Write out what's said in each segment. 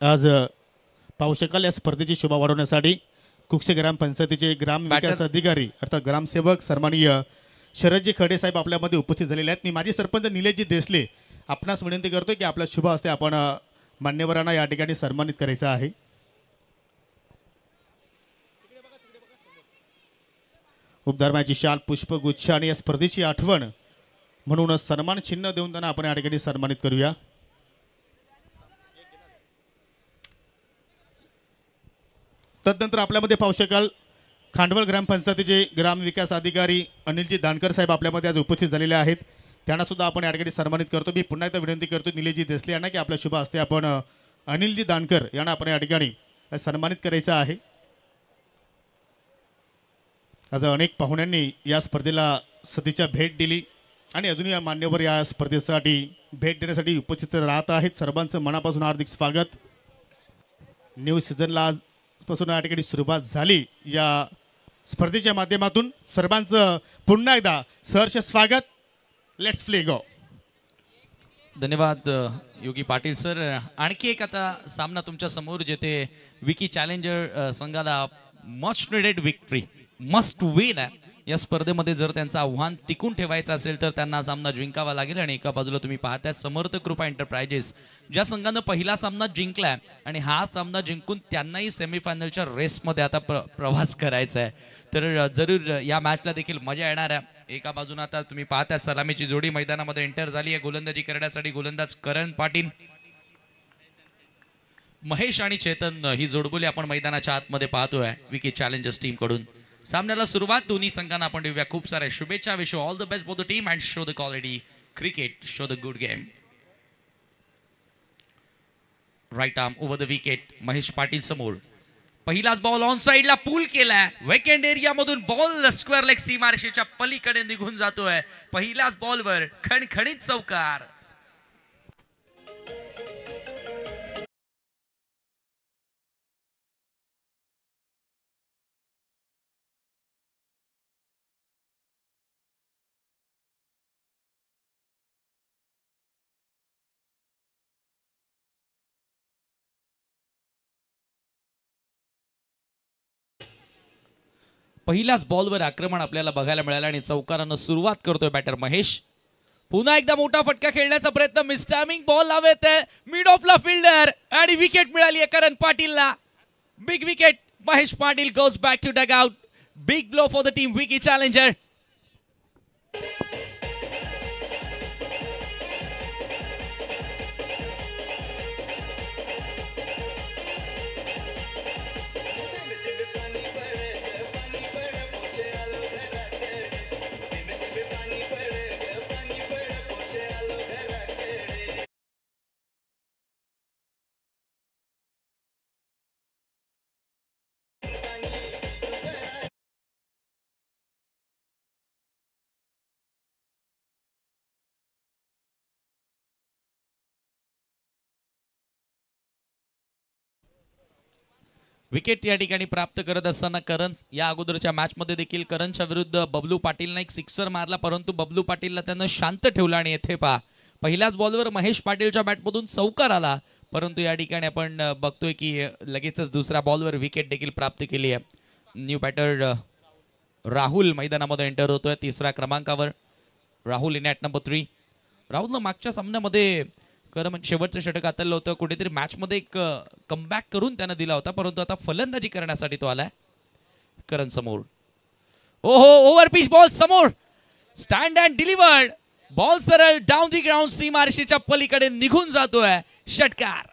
आज पाहू शकाल या स्पर्धेची शोभा वाढवण्यासाठी कुकसे ग्रामपंचायतीचे ग्राम विकास अधिकारी अर्थात ग्रामसेवक सन्माननीय शरदजी खडे साहेब आपल्यामध्ये उपस्थित झालेले आहेत. मी माजी सरपंच निलेशजी देसले आपणास विनंती करतोय की आपल्या शुभ हस्ते आपण मान्यवरांना या ठिकाणी सन्मानित करायचं आहे. उपधर्माची शाल पुष्पगुच्छ आणि या स्पर्धेची आठवण म्हणून सन्मान चिन्ह देऊन त्यांना आपण या ठिकाणी सन्मानित करूया. तदनंतर आपल्यामध्ये पाहू शकाल खांडवळ ग्रामपंचायतीचे ग्रामविकास अधिकारी अनिलजी दानकर साहेब आपल्यामध्ये आज उपस्थित झालेले आहेत. त्यांना सुद्धा आपण या ठिकाणी सन्मानित करतो. मी पुन्हा एकदा विनंती करतो निलेशजी देसले यांना की आपल्या शुभ हस्ते आपण अनिलजी दानकर यांना आपण या ठिकाणी सन्मानित करायचं आहे. आज अनेक पाहुण्यांनी या स्पर्धेला सदिच्छा भेट दिली आणि अजूनही या मान्यवर या स्पर्धेसाठी भेट देण्यासाठी उपस्थित राहत आहेत. सर्वांचं मनापासून हार्दिक स्वागत. न्यू सीझनला आजपासून या ठिकाणी सुरुवात झाली. या स्पर्धेच्या माध्यमातून सर्वांचं पुन्हा एकदा सहर्ष स्वागत. लेट्स प्ले गो. धन्यवाद योगी पाटील सर. आणखी एक आता सामना तुमच्या समोर जेथे विकी चॅलेंजर संघाला must needed victory must win आहे. या स्पर्धेमध्ये जर त्यांचं आव्हान टिकून ठेवायचं असेल तर त्यांना सामना जिंकावा लागेल. आणि एका बाजूला तुम्ही पाहताय समर्थ कृपा एंटरप्राइजेस ज्या संघानं पहिला सामना जिंकलाय आणि हा सामना जिंकून त्यांनाही सेमीफायनलच्या रेसमध्ये आता प्रवास करायचा आहे. तर जरूर या मॅचला देखील मजा येणार आहे. एका बाजूला आता तुम्ही पाहताय सलामीची जोडी मैदानामध्ये एंटर झाली आहे. गोलंदाजी करण्यासाठी गोलंदाज करण पाटील, महेश आणि चेतन ही जोडगोली आपण मैदानाच्या आतमध्ये पाहतोय विकी चॅलेंजर्स टीम कडून. सामन्याला सुरुवात दोन्ही संघांना आपण देऊया खूप साऱ्या शुभेच्छा. Wish you all the best for the team and show the quality cricket, show the good game. Right arm over the wicket. Mahesh Patil समोर. पहिलाच बॉल ऑन साइडला पूल केलाय. वेकेंड एरिया मधून बॉल स्क्वेअर लेग सीमारेषेच्या पलीकडे निघून जातोय. पहिल्याच बॉलवर खणखणीत चौकार. पहिल्याच बॉलवर आक्रमण आपल्याला बघायला मिळालं आणि चौकारानं सुरुवात करतोय बॅटर महेश. पुन्हा एकदा मोठा फटका खेळण्याचा प्रयत्न. मिसटायमिंग बॉल लावत मिड ऑफला फिल्डर आणि विकेट मिळाली आहे करण पाटीलला. Big wicket. Mahesh Patil goes back to dugout. Big blow for the team Vicky Challenger. Wicket या ठिकाणी प्राप्त करत असताना करण या अगोदरच्या मॅच मध्ये देखील करणच्या विरुद्ध बबलू पाटीलने एक सिक्सर मारला, परंतु बबलू पाटीलला त्यानं शांत ठेवला. आणि येथे पहा पहिल्याच बॉलवर महेश पाटीलच्या बॅटमधून चौकार आला, परंतु या ठिकाणी आपण बघतोय की लगेचच दुसऱ्या बॉलवर विकेट देखील प्राप्त केली आहे. न्यू बॅटर राहुल मैदानामध्ये एंटर होतोय तिसऱ्या क्रमांकावर. Rahul in at number 3. राहुलनं मागच्या सामन्यामध्ये खरं म्हणजे शेवटचं षटक हाताळलं होतं. कुठेतरी मॅचमध्ये एक कमबॅक करून त्यानं दिला होता, परंतु आता फलंदाजी करण्यासाठी तो आलाय. करण समोर. ओहो ओव्हर पिच बॉल समोर. Stand and delivered. बॉल सरळ डाऊन दी ग्राउंड सीमारेषेच्या पलीकडे निघून जातोय. षटकार.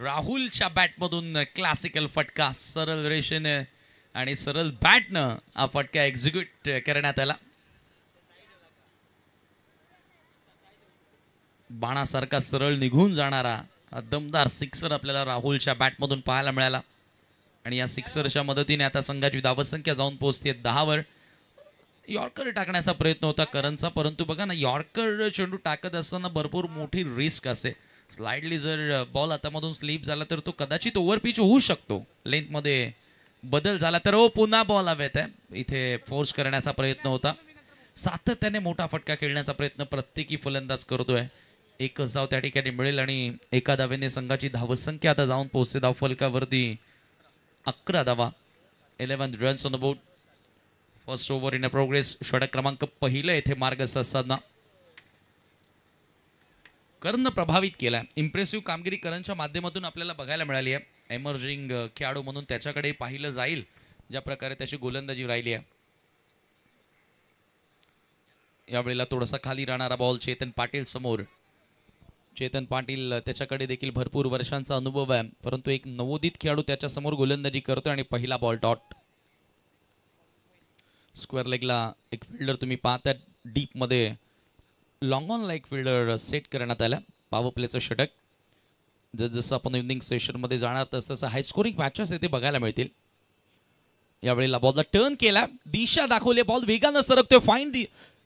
राहुलच्या बॅटमधून क्लासिकल फटका सरळ रेषेने आणि सरळ बॅटनं हा फटका एक्झिक्यूट करण्यात आला. बाणासारखा सरळ निघून जाणारा दमदार सिक्सर आपल्याला राहुलच्या बॅटमधून पाहायला मिळाला. आणि या सिक्सरच्या मदतीने आता संघाची धावसंख्या जाऊन पोहोचते 10 वर. यॉर्कर टाकण्याचा प्रयत्न होता करणचा, परंतु बघा ना, यॉर्कर चेंडू टाकत असताना भरपूर मोठी रिस्क असते. स्लाइडली जर बॉल हातामधून स्लिप झाला तर तो कदाचित ओव्हरपिच होऊ शकतो. लेंथमध्ये बदल झाला तर पुन्हा बॉल हवेत आहे. इथे फोर्स करण्याचा प्रयत्न होता. सातत्याने मोठा फटका खेळण्याचा प्रयत्न प्रत्येकी फलंदाज करतोय. एकच धाव त्या ठिकाणी मिळेल आणि एका धावेने संघाची धावसंख्या आता जाऊन पोहोचते धावफलकावरती 11 धावा. 11 runs on the board. First over in a progress. षटक क्रमांक पहिलं येथे मार्गस्थ असताना करणनं प्रभावित केलाय. इम्प्रेसिव्ह कामगिरी करणच्या माध्यमातून आपल्याला बघायला मिळाली आहे. एमर्जिंग खेळाडू म्हणून त्याच्याकडे पाहिलं जाईल, ज्या प्रकारे त्याची गोलंदाजी राहिली आहे. यावेळेला थोडासा खाली राहणारा बॉल चेतन पाटील समोर. चेतन पाटील त्याच्याकडे देखील भरपूर वर्षांचा अनुभव आहे, परंतु एक नवोदित खेळाडू त्याच्यासमोर गोलंदाजी करतो आणि पहिला बॉल डॉट. स्क्वेअर लेगला एक फिल्डर तुम्ही पाहता, डीपमध्ये लॉंग ऑनला एक फिल्डर सेट करण्यात आला. पॉवर प्लेचं षटक. जसं आपण इव्हनिंग सेशनमध्ये जाणार तसं हाय स्कोरिंग मॅचेस येथे बघायला मिळतील. यावेळेला बॉलला टर्न केला, दिशा दाखवली, बॉल वेगानं सरकतोय फाईन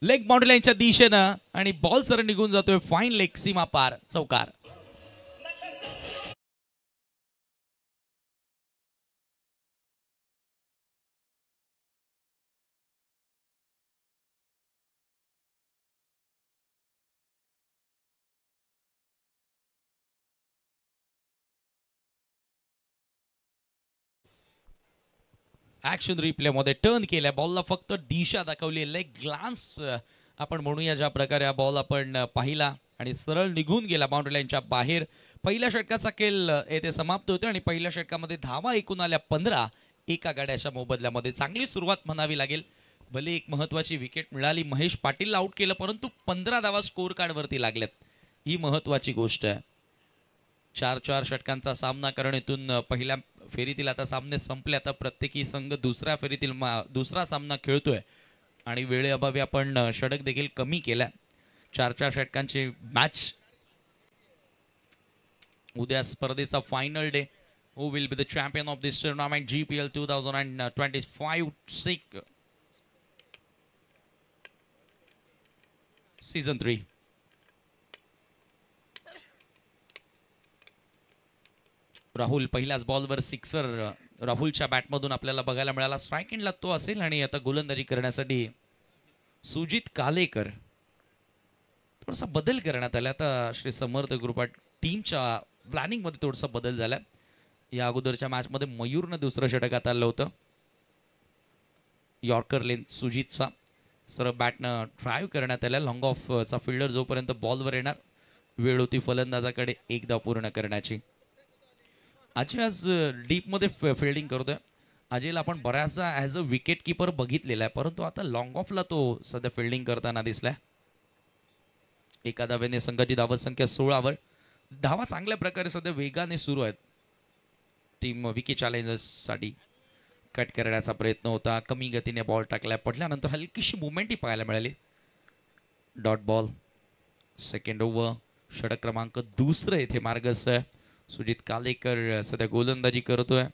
लेग बाउंड्री लाईनच्या दिशेनं आणि बॉल सर निघून जातोय फाईन लेग सीमा पार, चौकार. ऍक्शन रिप्लेमध्ये टर्न केल्या, बॉलला फक्त दिशा दाखवली, लेग ग्लान्स आपण म्हणूया, ज्या प्रकारे हा बॉल आपण पाहिला आणि सरळ निघून गेला बाउंड्री लाईनच्या बाहेर. पहिल्या षटकाचा खेळ येथे समाप्त होतो आणि पहिल्या षटकामध्ये धावा एकूण आल्या 15 एका गाड्याच्या मोबदल्यामध्ये. चांगली सुरुवात म्हणावी लागेल. भले एक महत्वाची विकेट मिळाली, महेश पाटीलला आउट केलं, परंतु 15 धावा स्कोर कार्डवरती लागल्यात, ही महत्वाची गोष्ट आहे. 4 षटकांचा सामना करणेतून पहिल्या फेरीतील आता सामने संपले. आता प्रत्येकी संघ दुसऱ्या फेरीतील दुसरा सामना खेळतोय आणि वेळेअभावी आपण षटक देखील कमी केल्या. 4 षटकांची मॅच. उद्या स्पर्धेचा final day. Who will be the champion of this tournament GPL 2025 season 3. Rahul पहिल्याच बॉलवर सिक्सर राहुलच्या बॅटमधून आपल्याला बघायला मिळाला. स्ट्राईक एंडला तो असेल आणि आता गोलंदाजी करण्यासाठी सुजित कालेकर. थोडासा बदल करण्यात आला आता श्री समर्थ ग्रुप टीमच्या प्लॅनिंगमध्ये थोडासा बदल झाला. या अगोदरच्या मॅचमध्ये मयूरनं दुसरं षटक आलं होतं. यॉर्कर लेंथ सुजितचा सरळ बॅटनं ड्राईव्ह करण्यात आला. लॉंग ऑफचा फिल्डर जोपर्यंत बॉलवर येणार, वेळ होती फलंदाजाकडे एकदा पूर्ण करण्याची. अजय आज डीपमध्ये फिल्डिंग करतोय. अजयला आपण बऱ्याचदा ॲज अ विकेट किपर बघितलेला आहे, परंतु आता लॉंग ऑफला तो सध्या फिल्डिंग करताना दिसलाय. एका धावेने संघाची धावसंख्या 16वर. धावा चांगल्या प्रकारे सध्या वेगाने सुरू आहेत. टीम विकी चॅलेंजर्ससाठी कट करण्याचा प्रयत्न होता, कमी गतीने बॉल टाकला, पडल्यानंतर हलकीशी मुवमेंटही पाहायला मिळाली. Dot ball. Second over. षटक क्रमांक 2 येथे मार्गस्थ आहे. सुजित कालेकर सध्या गोलंदाजी करतोय.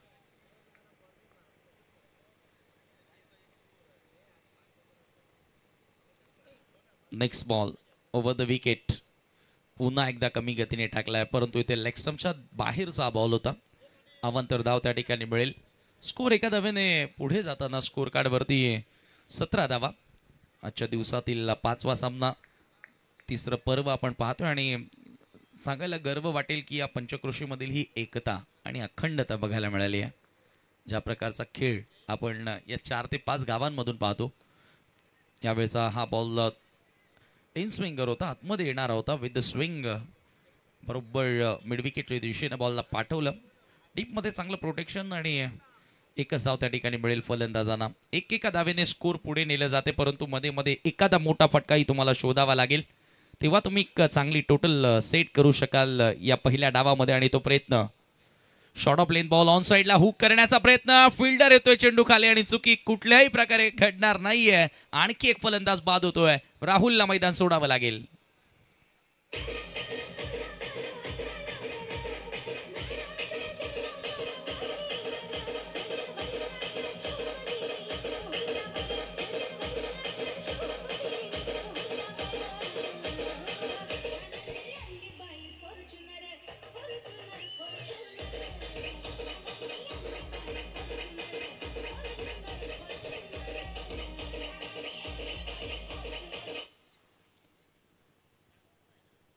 Next ball over the wicket. पुन्हा एकदा कमी गतीने टाकलाय, परंतु इथे लेग स्टंपच्या बाहेरचा बॉल होता. अवांतर धाव त्या ठिकाणी मिळेल. स्कोर एका धावेने पुढे जाताना स्कोर कार्डवरती 17 धावा. आजच्या दिवसातील 5वा सामना, तिसरं पर्व आपण पाहतोय आणि सांगायला गर्व वाटेल की या पंचक्रोशीमधील ही एकता आणि अखंडता बघायला मिळाली आहे. ज्या प्रकारचा खेळ आपण या 4 ते 5 गावांमधून पाहतो. यावेळेचा हा बॉल इन स्विंगर होता, आतमध्ये येणारा होता. विथ द स्विंग बरोबर मिड विकेटच्या दिशेने बॉलला पाठवलं. डीपमध्ये चांगलं प्रोटेक्शन आणि एकच धाव त्या ठिकाणी मिळेल फलंदाजांना. एका धावेने स्कोर पुढे नेलं जाते, परंतु मध्ये मध्ये एखादा मोठा फटकाही तुम्हाला शोधावा लागेल, तेव्हा तुम्ही चांगली टोटल सेट करू शकाल या पहिल्या डावामध्ये. आणि तो प्रयत्न short of lane ball on साईडला हुक करण्याचा प्रयत्न. फिल्डर येतोय चेंडू खाली आणि चुकी कुठल्याही प्रकारे घडणार नाहीये. आणखी एक फलंदाज बाद होतोय. राहुलला मैदान सोडावं लागेल.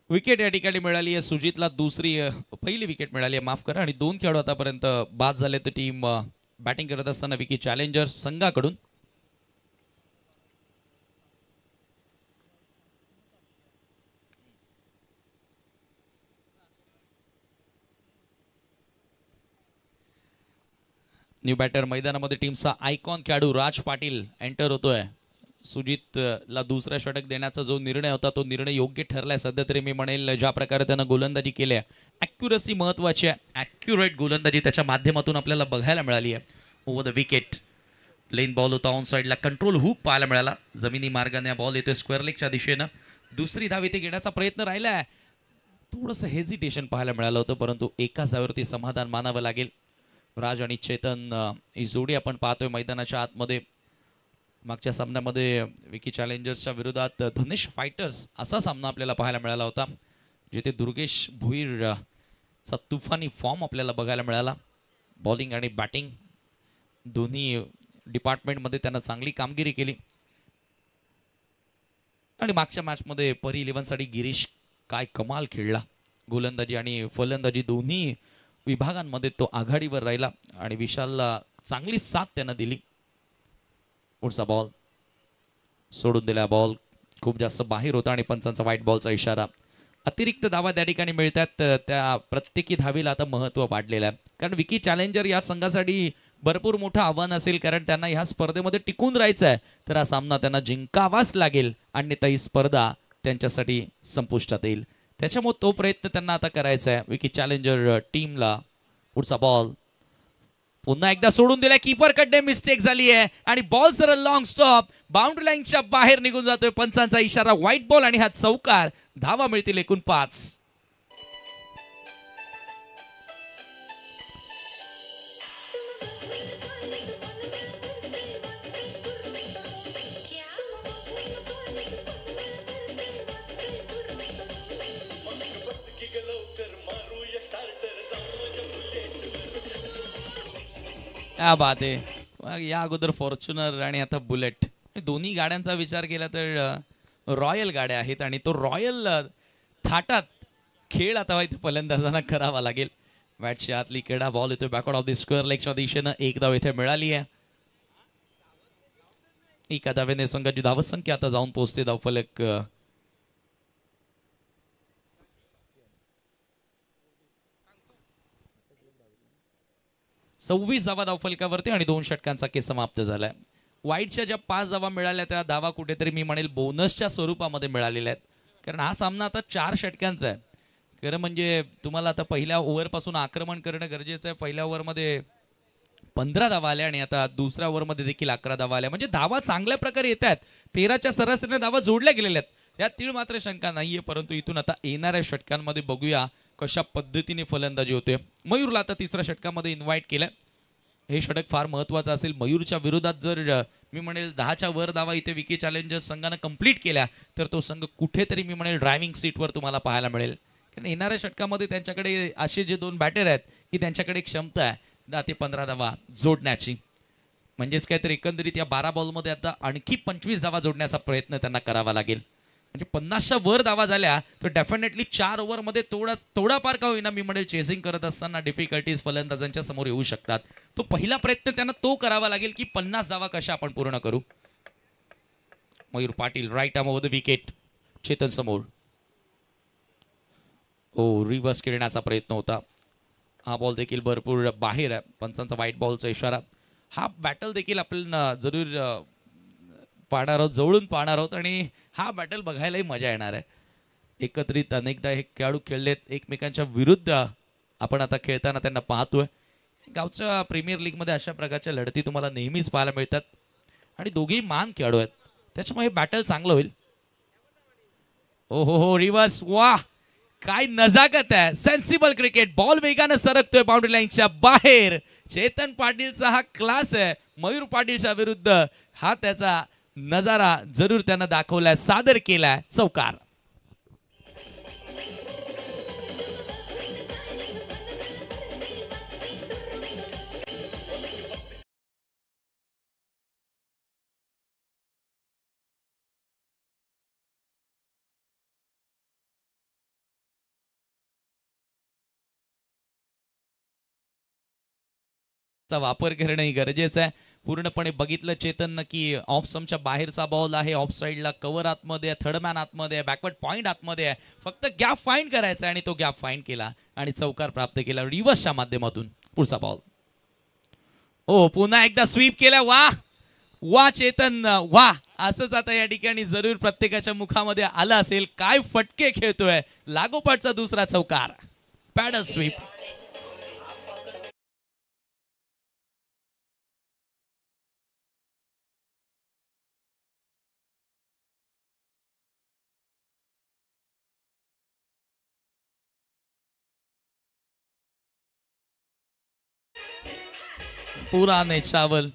विकेट या ठिकाणी मिळाली आहे सुजितला, पहिली विकेट मिळाली आहे, माफ करा. आणि 2 खेळाडू आतापर्यंत बाद झाले तर टीम बॅटिंग करत असताना विकी चॅलेंजर्स संघाकडून. न्यू बॅटर मैदानामध्ये टीमचा आयकॉन खेळाडू राज पाटील एंटर होतोय. सुजितला दुसरा षटक देण्याचा जो निर्णय होता तो निर्णय योग्य ठरलाय. सध्या तरी मी म्हणेल ज्या प्रकारे त्यानं गोलंदाजी केली आहे, ॲक्युरसी महत्त्वाची आहे. ॲक्युरेट गोलंदाजी त्याच्या माध्यमातून आपल्याला बघायला मिळाली आहे. Over the wicket lane ball होता ऑन साईडला, कंट्रोल हुक पाहायला मिळाला. जमिनी मार्गाने बॉल येतोय स्क्वेअर लेगच्या दिशेनं. दुसरी धाव इथे घेण्याचा प्रयत्न राहिला आहे. थोडंसं हेजिटेशन पाहायला मिळालं होतं, परंतु एकाच धावेवरती समाधान मानावं लागेल. राज आणि चेतन ही जोडी आपण पाहतोय मैदानाच्या आतमध्ये. मागच्या सामन्यामध्ये विकी चॅलेंजर्सच्या विरोधात धनेश फायटर्स असा सामना आपल्याला पाहायला मिळाला होता, जिथे दुर्गेश भुईरचा तुफानी फॉर्म आपल्याला बघायला मिळाला. बॉलिंग आणि बॅटिंग दोन्ही डिपार्टमेंटमध्ये त्यानं चांगली कामगिरी केली. आणि मागच्या मॅचमध्ये परी 11साठी गिरीश काय कमाल खेळला. गोलंदाजी आणि फलंदाजी दोन्ही विभागांमध्ये तो आघाडीवर राहिला आणि विशालला चांगली साथ त्यानं दिली. पुढचा बॉल सोडून दिला. बॉल खूप जास्त बाहेर होता आणि पंचांचा व्हाईट बॉलचा इशारा. अतिरिक्त धावा त्या ठिकाणी मिळतात, त्या प्रत्येकी धावीला आता महत्त्व वाढलेलं आहे. कारण विकी चॅलेंजर या संघासाठी भरपूर मोठं आव्हान असेल, कारण त्यांना ह्या स्पर्धेमध्ये टिकून राहायचं आहे. तर हा सामना त्यांना जिंकावाच लागेल, अन्यथा ही स्पर्धा त्यांच्यासाठी संपुष्टात येईल. त्याच्यामुळे तो प्रयत्न त्यांना आता करायचा आहे विकी चॅलेंजर टीमला. पुढचा बॉल पुन्हा एकदा सोडून दिलाय. कीपरकडे मिस्टेक झाली आहे आणि बॉल जरा लॉंग स्टॉप बाउंड्री लाईनच्या बाहेर निघून जातोय. पंचांचा इशारा, व्हाईट बॉल आणि हा चौकार. धावा मिळतील एकूण 5. क्या बात आहे. या अगोदर फॉर्च्युनर आणि आता बुलेट, दोन्ही गाड्यांचा विचार केला तर रॉयल गाड्या आहेत आणि तो रॉयल थाटात खेळ आता इथे फलंदाजांना करावा लागेल. बॅटची आतली कडा, बॉल येतोय बॅकवर्ड ऑफ द स्क्वेअर लेगच्या दिशेनं. एक धाव इथे मिळाली आहे. एका धावेने संघाची धावसंख्या आता जाऊन पोहोचते धावफलक 26 धावा धावफलकावरती आणि 2 षटकांचा केस समाप्त झालाय. वाईटच्या ज्या 5 धावा मिळाल्या त्या धावा कुठेतरी मी म्हणेल बोनसच्या स्वरूपामध्ये मिळालेल्या आहेत, कारण हा सामना आता 4 षटकांचा आहे. खरं म्हणजे तुम्हाला आता पहिल्या ओव्हरपासून आक्रमण करणं गरजेचं आहे. पहिल्या ओव्हरमध्ये 15 धावा आल्या आणि आता दुसऱ्या ओव्हरमध्ये देखील 11 धावा आल्या. म्हणजे धावा चांगल्या प्रकारे येत आहेत. 13च्या सरासरीने धावा जोडल्या गेलेल्या आहेत. यात तीळ मात्र शंका नाहीये. परंतु इथून आता येणाऱ्या षटकांमध्ये बघूया कशा पद्धतीने फलंदाजी होते. मयूरला आता तिसऱ्या षटकामध्ये इन्व्हाइट केलं. हे षटक फार महत्त्वाचं असेल. मयूरच्या विरोधात जर मी म्हणेल 10च्या वर धावा इथे विकी चॅलेंजर्स संघानं कंप्लीट केल्या तर तो संघ कुठेतरी मी म्हणेल ड्रायव्हिंग सीटवर तुम्हाला पाहायला मिळेल. कारण येणाऱ्या षटकामध्ये त्यांच्याकडे असे जे 2 बॅटर आहेत की त्यांच्याकडे क्षमता आहे 10 ते 15 धावा जोडण्याची. म्हणजेच काय तर एकंदरीत या 12 बॉलमध्ये आता आणखी 25 धावा जोडण्याचा प्रयत्न त्यांना करावा लागेल. म्हणजे 50च्या वर धावा झाल्या तर डेफिनेटली 4 ओव्हरमध्ये थोडाफार का होईना मी म्हणेल चेसिंग करत असताना डिफिकल्टीज फलंदाजांच्या समोर येऊ शकतात. तो पहिला प्रयत्न त्यांना तो करावा लागेल की 50 धावा कशा आपण पूर्ण करू. Mayur Patil right arm over the wicket. Chetan समोर. रिव्हर्स खेळण्याचा प्रयत्न होता. हा बॉल देखील भरपूर बाहेर आहे. पंचांचा व्हाईट बॉलचा इशारा. हा बॅटल देखील आपण जरूर पाहणार आहोत, जवळून पाहणार आहोत आणि हा बॅटल बघायलाही मजा येणार आहे. एकत्रित अनेकदा हे खेळाडू खेळलेत एकमेकांच्या विरुद्ध. आपण आता खेळताना त्यांना पाहतोय. गावच्या प्रीमियर लीगमध्ये अशा प्रकारच्या लढती तुम्हाला नेहमीच पाहायला मिळतात आणि दोघेही मान खेळाडू आहेत, त्याच्यामुळे हे बॅटल चांगलं होईल. हो रिव्हर्स. वाह, काय नजाकत आहे. Sensible cricket. बॉल वेगानं सरकतोय बाउंड्री लाईनच्या बाहेर. चेतन पाटीलचा हा क्लास आहे. मयूर पाटीलच्या विरुद्ध हा त्याचा नजारा जरूर त्यानं दाखवलाय, सादर केलाय. चौकार. चा वापर करणं गरजेचं आहे. पूर्णपणे बघितलं चेतन की ऑफ स्टंपच्या बाहेरचा बॉल आहे, ऑफ साईडला कव्हर आतमध्ये आहे, थर्ड मॅन आतमध्ये आहे, बॅकवर्ड पॉईंट आतमध्ये आहे. फक्त गॅप फाइंड करायचा आहे आणि तो गॅप फाइंड केला आणि चौकार प्राप्त केला रिव्हर्सच्या माध्यमातून. पुढचा बॉल. ओ पुन्हा एकदा स्वीप केला. वा वा चेतन वा. असंच आता या ठिकाणी जरूर प्रत्येकाच्या मुखामध्ये आलं असेल. काय फटके खेळतोय. लागोपाठचा दुसरा चौकार. Paddle sweep. पुराने चावल.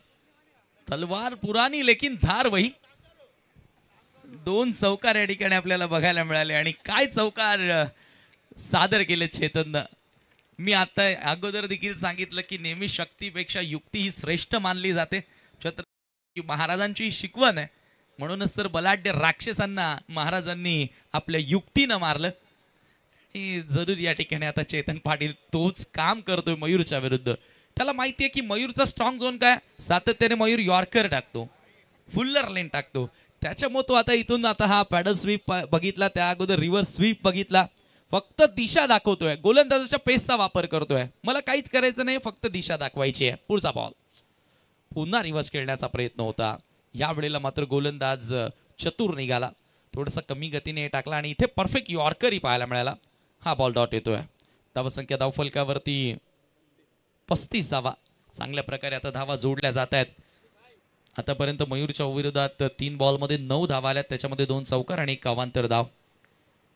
तलवार पुरानी लेकिन धार वही. दोन चौकार या ठिकाणी आपल्याला बघायला मिळाले आणि काय चौकार सादर केले चेतननं. मी आता अगोदर देखील सांगितलं की नेहमी शक्तीपेक्षा युक्ती ही श्रेष्ठ मानली जाते. छत्रपती महाराजांची शिकवण आहे. म्हणूनच तर बलाढ्य राक्षसांना महाराजांनी आपल्या युक्तीनं मारलं. जरूर या ठिकाणी आता चेतन पाटील तोच काम करतोय मयूरच्या विरुद्ध. त्याला माहिती आहे की मयूरचा स्ट्रॉंग झोन काय. सातत्याने मयूर यॉर्कर टाकतो, फुल्लर लेन टाकतो. त्याच्यामुळे तो आता इथून आता हा पॅडल स्वीप बघितला, त्या अगोदर रिव्हर्स स्वीप बघितला. फक्त दिशा दाखवतोय. गोलंदाजाच्या पेसचा वापर करतोय. मला काहीच करायचं नाही, फक्त दिशा दाखवायची आहे. पुढचा बॉल. पुन्हा रिव्हर्स खेळण्याचा प्रयत्न होता. या वेळेला मात्र गोलंदाज चतुर निघाला. थोडासा कमी गतीने टाकला आणि इथे परफेक्ट यॉर्करही पाहायला मिळाला. हा बॉल डॉट येतोय. धावसंख्या धावफलकावरती 35 धावा. चांगल्या प्रकारे आता धावा जोडल्या जात आहेत. आतापर्यंत मयूरच्या विरोधात 3 बॉलमध्ये 9 धावा आल्यात. त्याच्यामध्ये 2 चौकार आणि 1 अवांतर धाव.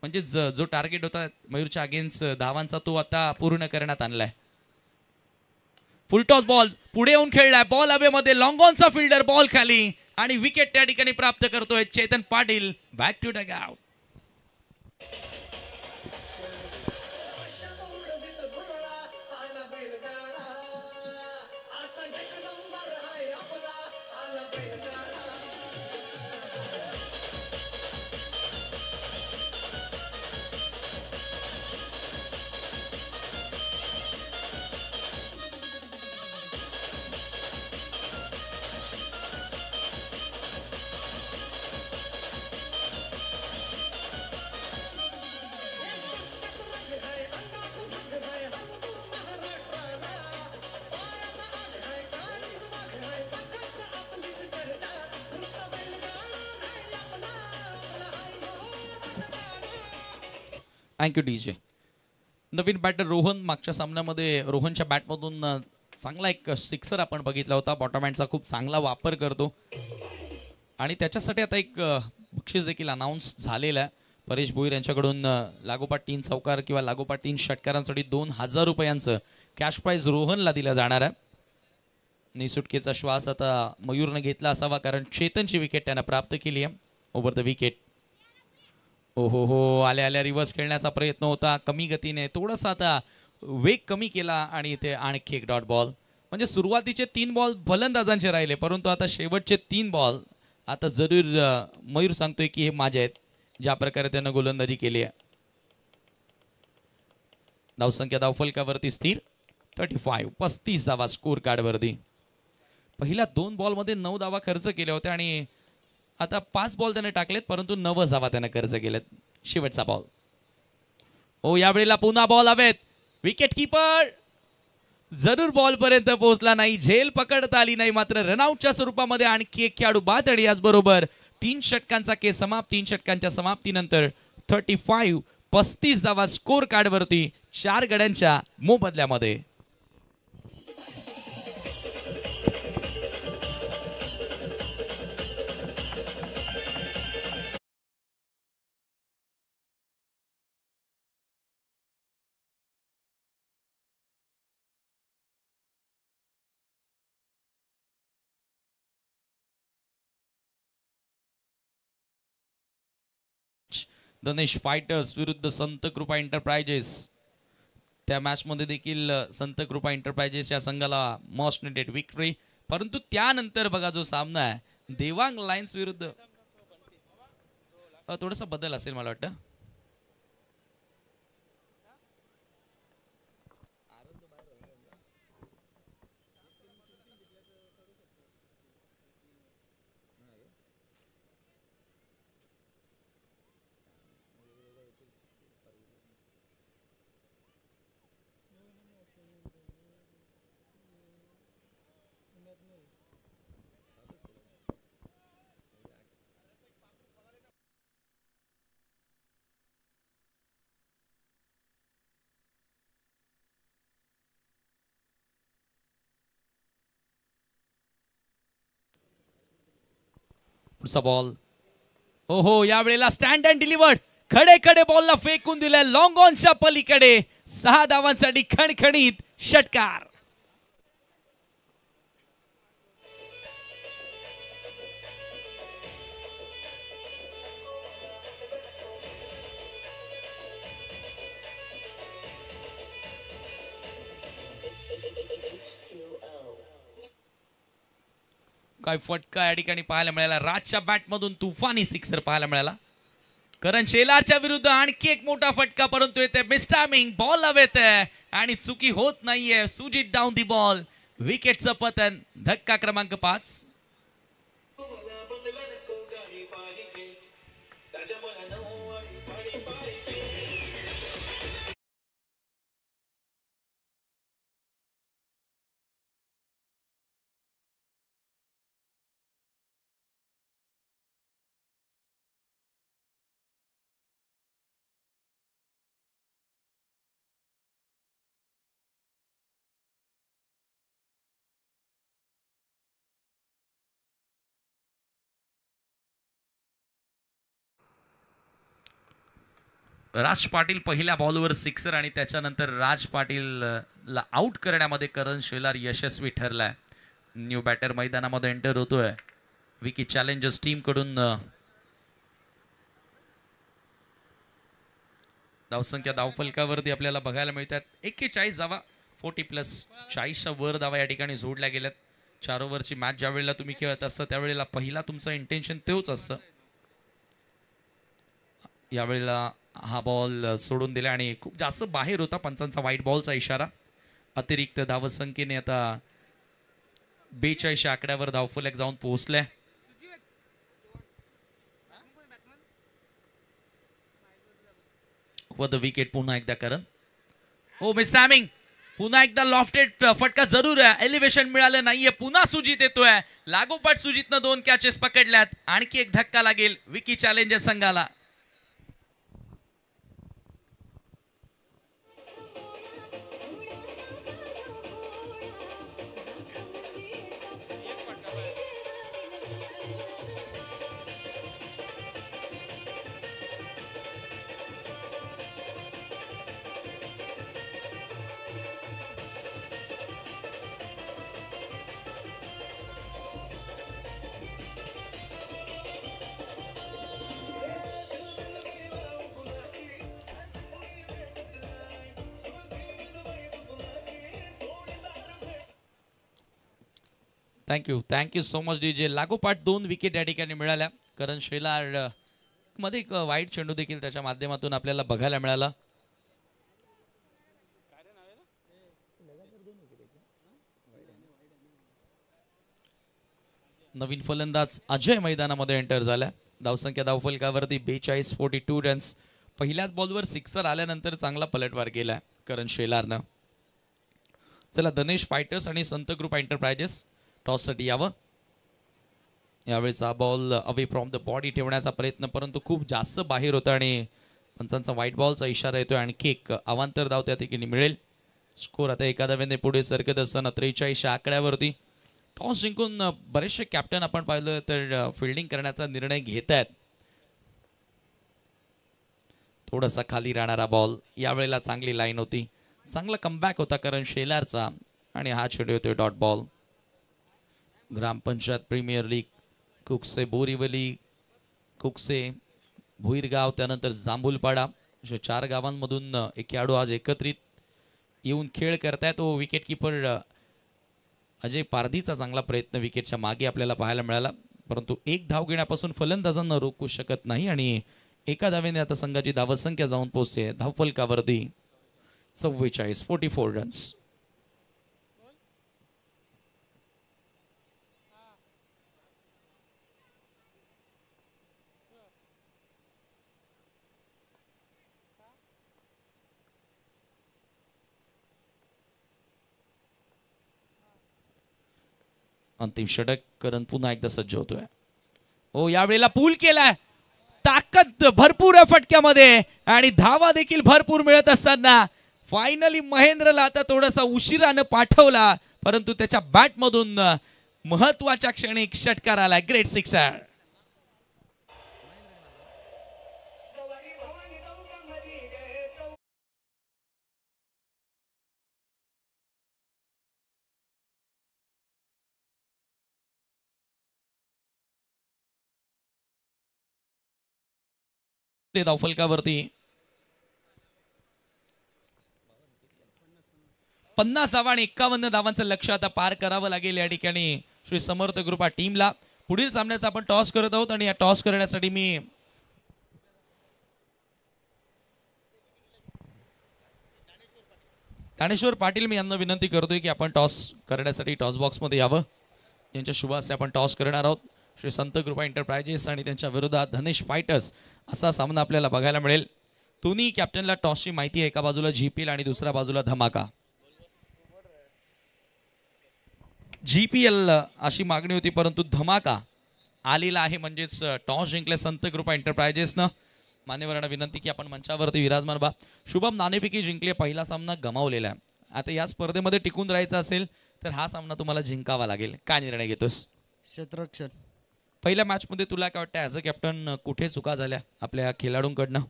म्हणजे जो टार्गेट होता मयूरच्या अगेन्स्ट धावांचा तो आता पूर्ण करण्यात आणलाय. फुल टॉस बॉल पुढे येऊन खेळलाय. बॉल हवेमध्ये. लॉंग ऑनचा फिल्डर बॉल खाली आणि विकेट त्या ठिकाणी प्राप्त करतोय Chetan Patil. Back to dugout. Thank you DJ. नवीन बॅटर रोहन. मागच्या सामन्यामध्ये रोहनच्या बॅटमधून चांगला एक सिक्सर आपण बघितला होता. बॉटम हँडचा खूप चांगला वापर करतो आणि त्याच्यासाठी आता एक बक्षीस देखील अनाऊन्स झालेलं आहे. परेश भोईर यांच्याकडून लागोपाठ 3 चौकार किंवा लागोपाठ 3 षटकारांसाठी 2000 रुपयांचं कॅश प्राईज रोहनला दिलं जाणार आहे. निसुटकेचा श्वास आता मयूरनं घेतला असावा, कारण चेतनची विकेट त्यानं प्राप्त केली आहे. Over the wicket. ओहो हो. आल्या आल्या रिव्हर्स खेळण्याचा प्रयत्न होता. कमी गतीने थोडासा आता वेग कमी केला आणि इथे आणखी एक डॉट बॉल. म्हणजे सुरुवातीचे 3 बॉल फलंदाजांचे राहिले, परंतु आता शेवटचे 3 बॉल आता जरूर मयूर सांगतोय की हे माझे आहेत. ज्या प्रकारे त्यानं गोलंदाजी केली आहे. धावसंख्या धावफलकावरती स्थिर 35 धावा स्कोर कार्डवरती. पहिल्या 2 बॉलमध्ये 9 धावा खर्च केल्या होत्या आणि आता 5 बॉल त्याने टाकलेत, परंतु 9 धावा त्याने खर्च केलेत. शेवटचा बॉल. हो यावेळेला पुन्हा बॉल हवेत. विकेट किपर जरूर बॉल पर्यंत पोहोचला नाही. झेल पकडता आली नाही. मात्र रनआउटच्या स्वरूपामध्ये आणखी एक खेळाडू बाद आणि याचबरोबर 3 षटकांचा केस समाप्त. 3 षटकांच्या समाप्तीनंतर 35 धावा स्कोर कार्डवरती 4 गड्यांच्या मोबदल्यामध्ये. धनेश फायटर्स विरुद्ध संत कृपा एंटरप्राइजेस. त्या मॅच मध्ये देखील संत कृपा एंटरप्राइजेस या संघाला मोस्ट नेटेड विक्टरी. परंतु त्यानंतर बघा जो सामना आहे देवांग लायन्स विरुद्ध थोडासा बदल असेल मला वाटतं. पुढचा बॉल ओहो यावेळेला स्टँड अँड डिलिव्हर्ड खडे खडे बॉलला फेकून दिलाय लॉंग ऑनच्या पलीकडे 6 धावांसाठी खणखणीत षटकार. काय फटका या ठिकाणी पाहायला मिळाला. राजच्या बॅटमधून तुफानी सिक्सर पाहायला मिळाला. करण शेलारच्या विरुद्ध आणखी एक मोठा फटका, परंतु येते मिसटायमिंग, बॉल हवेत आणि चुकी होत नाहीये. सुजित डाऊन दी बॉल, विकेटचं पतन. धक्का क्रमांक 5. राज पाटील पहिल्या बॉलवर सिक्सर आणि त्याच्यानंतर राज पाटील ला आउट करण्यामध्ये करण शेलार यशस्वी ठरलाय. न्यू बॅटर मैदानामध्ये एंटर होतोय. विकी चॅलेंजर्स टीम कडून धावसंख्या धावफलकावरती आपल्याला बघायला मिळतात 41 धावा. 40+ 40च्या वर धावा या ठिकाणी जोडल्या गेल्यात. 4 ओव्हरची मॅच ज्या वेळेला तुम्ही खेळत असता त्यावेळेला पहिला तुमचं इंटेन्शन तेच असतं. यावेळेला हा बॉल सोडून दिला आणि खूप जास्त बाहेर होता. पंचांचा व्हाईट बॉलचा इशारा. अतिरिक्त धावसंख्येने आता 42 आकड्यावर धावफलक जाऊन पोहोचले. व द विकेट पुन्हा एकदा करण. हो मिस टायमिंग, पुन्हा एकदा लॉफ्टेड फटका जरूर आहे. एलिव्हेशन मिळालं नाहीये. पुन्हा सुजित येतोय. लागोपाठ सुजितनं 2 कॅचेस पकडल्यात. आणखी एक धक्का लागेल विकी चॅलेंजर संघाला. Thank you so much DJ. लागोपाठ 2 विकेट या ठिकाणी मिळाल्या. करण शेलार मध्ये एक वाईट चेंडू देखील त्याच्या माध्यमातून आपल्याला बघायला मिळाला. नवीन फलंदाज अजय मैदानामध्ये एंटर झाला. धावसंख्या धावफलकावरती 42 42 रन्स. पहिल्याच बॉलवर सिक्सर आल्यानंतर चांगला पलटवार केला करण शेलारनं. चला धनेश फायटर्स आणि संत ग्रुप एंटरप्राइजेस टॉससाठी यावं. यावेळेचा ball away from the body ठेवण्याचा प्रयत्न, परंतु खूप जास्त बाहेर होता आणि पंचांचा व्हाईट बॉलचा इशारा येतोय. आणखी एक अवांतर धाव त्या ठिकाणी मिळेल. स्कोर आता एका धावेने पुढे सरकत असताना 43 आकड्यावरती. टॉस जिंकून बरेचसे कॅप्टन आपण पाहिलं तर फिल्डिंग करण्याचा निर्णय घेत आहेत. थोडासा खाली राहणारा बॉल. यावेळेला चांगली लाईन होती. चांगला कमबॅक होता करण शेलारचा आणि हा चेंडू होतोय डॉट बॉल. ग्रामपंचायत प्रीमियर लीग कुकसे बोरीवली, कुकसे भुईरगाव, त्यानंतर जांभूलपाडा अशा 4 गावांमधून एक खेळाडू आज एकत्रित येऊन खेळ करतायत. तो विकेट किपर अजय पारधीचा चांगला प्रयत्न विकेटच्या मागे आपल्याला पाहायला मिळाला, परंतु एक धाव घेण्यापासून फलंदाजांना रोखू शकत नाही आणि एका धावेने आता संघाची धावसंख्या जाऊन पोहोचते धावफलकावरती 44 44 रन्स. अंतिम षटक. करण पुन्हा एकदा सज्ज होतोय. हो यावेळेला पूल केलाय. ताकद भरपूर आहे फटक्यामध्ये आणि धावा देखील भरपूर मिळत असताना फायनली महेंद्रला आता थोडासा उशिरानं पाठवला, परंतु त्याच्या बॅटमधून महत्वाच्या क्षणी षटकार आला. Great sixer. शकते धावफलकावरती. 50 धावा आणि 51 धावांचं लक्ष आता पार करावं लागेल या ठिकाणी श्री समर्थ कृपा टीमला. पुढील सामन्याचा आपण टॉस करत आहोत आणि या टॉस करण्यासाठी मी ज्ञानेश्वर पाटील यांना विनंती करतोय की आपण टॉस करण्यासाठी टॉस बॉक्समध्ये यावं. यांच्या शुभ हस्ते आपण टॉस करणार आहोत. श्री संत कृपा एंटरप्राइजेस आणि त्यांच्या विरोधात धनेश फायटर्स असा सामना आपल्याला बघायला मिळेल. दोन्ही कॅप्टनला टॉसची माहिती आहे. एका बाजूला जीपीएल आणि दुसऱ्या बाजूला धमाका. जीपीएल अशी मागणी होती परंतु धमाका आलेला आहे. म्हणजेच टॉस जिंकले संत कृपा एंटरप्राइजेसनं. मान्यवरांना विनंती की आपण मंचावरती विराजमान व्हा. शुभम नाणेफेकी जिंकली. पहिला सामना गमावलेला आहे. आता या स्पर्धेमध्ये टिकून राहायचं असेल तर हा सामना तुम्हाला जिंकावा लागेल. काय निर्णय घेतोस? क्षेत्ररक्षण. पहिल्या मॅचमध्ये तुला काय वाटतं ॲज अ कॅप्टन कुठे चुका झाल्या आपल्या खेळाडूंकडनं?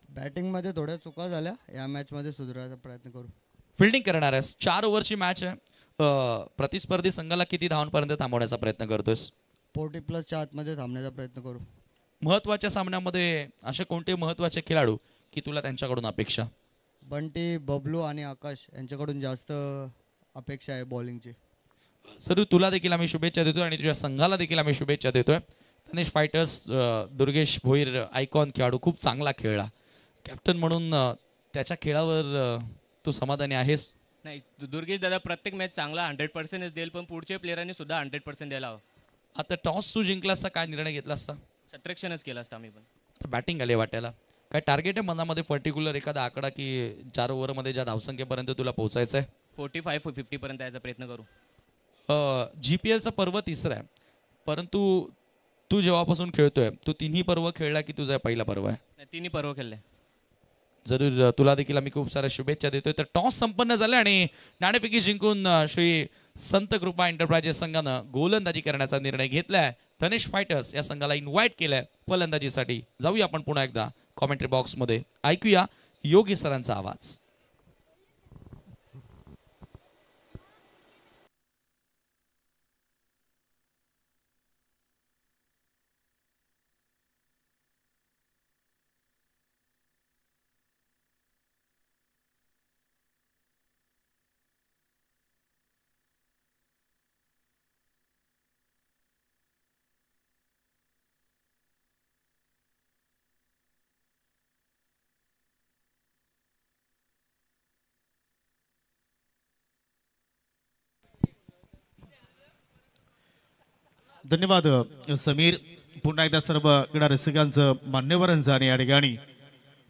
बॅटिंगमध्ये थोड्या चुका झाल्या. या मॅचमध्ये सुधारायचा प्रयत्न करू. फिल्डिंग करणार आहेस. 4 ओव्हरची मॅच आहे. प्रतिस्पर्धी संघाला किती धावांपर्यंत थांबवण्याचा प्रयत्न करतोस? 40+च्या आतमध्ये थांबण्याचा प्रयत्न करू. महत्त्वाच्या सामन्यामध्ये असे कोणते महत्त्वाचे खेळाडू की तुला त्यांच्याकडून अपेक्षा? बंटी, बबलू आणि आकाश यांच्याकडून जास्त अपेक्षा आहे बॉलिंगची. सर तुला देखील आम्ही शुभेच्छा देतोय आणि तुझ्या संघाला देखील आम्ही शुभेच्छा देतोय. धनेश फायटर्स दुर्गेश भोईर आयकॉन खेळाडू खूप चांगला खेळला. कॅप्टन म्हणून त्याच्या खेळावर तू समाधानी आहेस? नाही, दुर्गेश दादा प्रत्येक मॅच चांगला 100% देईल, पण पुढच्या प्लेयरांनी सुद्धा 100% द्यायला हवं. आता टॉस तू जिंकला असता काय निर्णय घेतला असता? क्षेत्ररक्षणच केलं असतं आम्ही पण. आता बॅटिंग आली वाटायला. काय टार्गेट आहे मनामध्ये पर्टिक्युलर एखादा आकडा की 4 ओव्हरमध्ये ज्या धावसंख्येपर्यंत तुला पोहोचायचं आहे? 45-50 पर्यंत यायचा प्रयत्न करू. GPLचा पर्व तिसरा आहे परंतु तू जेव्हापासून खेळतोय तू तिन्ही पर्व खेळला की तुझा पहिला पर्व आहे? नाही, तिन्ही पर्व खेळले. जरूर तुला देखील आम्ही खूप साऱ्या शुभेच्छा देतोय. तर टॉस संपन्न झाला आणि नाणेफेकी जिंकून श्री संत कृपा एंटरप्राइजेस संघानं गोलंदाजी करण्याचा निर्णय घेतलाय. धनेश फायटर्स या संघाला इन्व्हाइट केलंय फलंदाजीसाठी. जाऊया आपण पुन्हा एकदा कॉमेंट्री बॉक्समध्ये. ऐकूया योगी सरांचा आवाज. धन्यवाद समीर. पुन्हा एकदा सर्व क्रीडा रसिकांचं, मान्यवरांचं आणि या ठिकाणी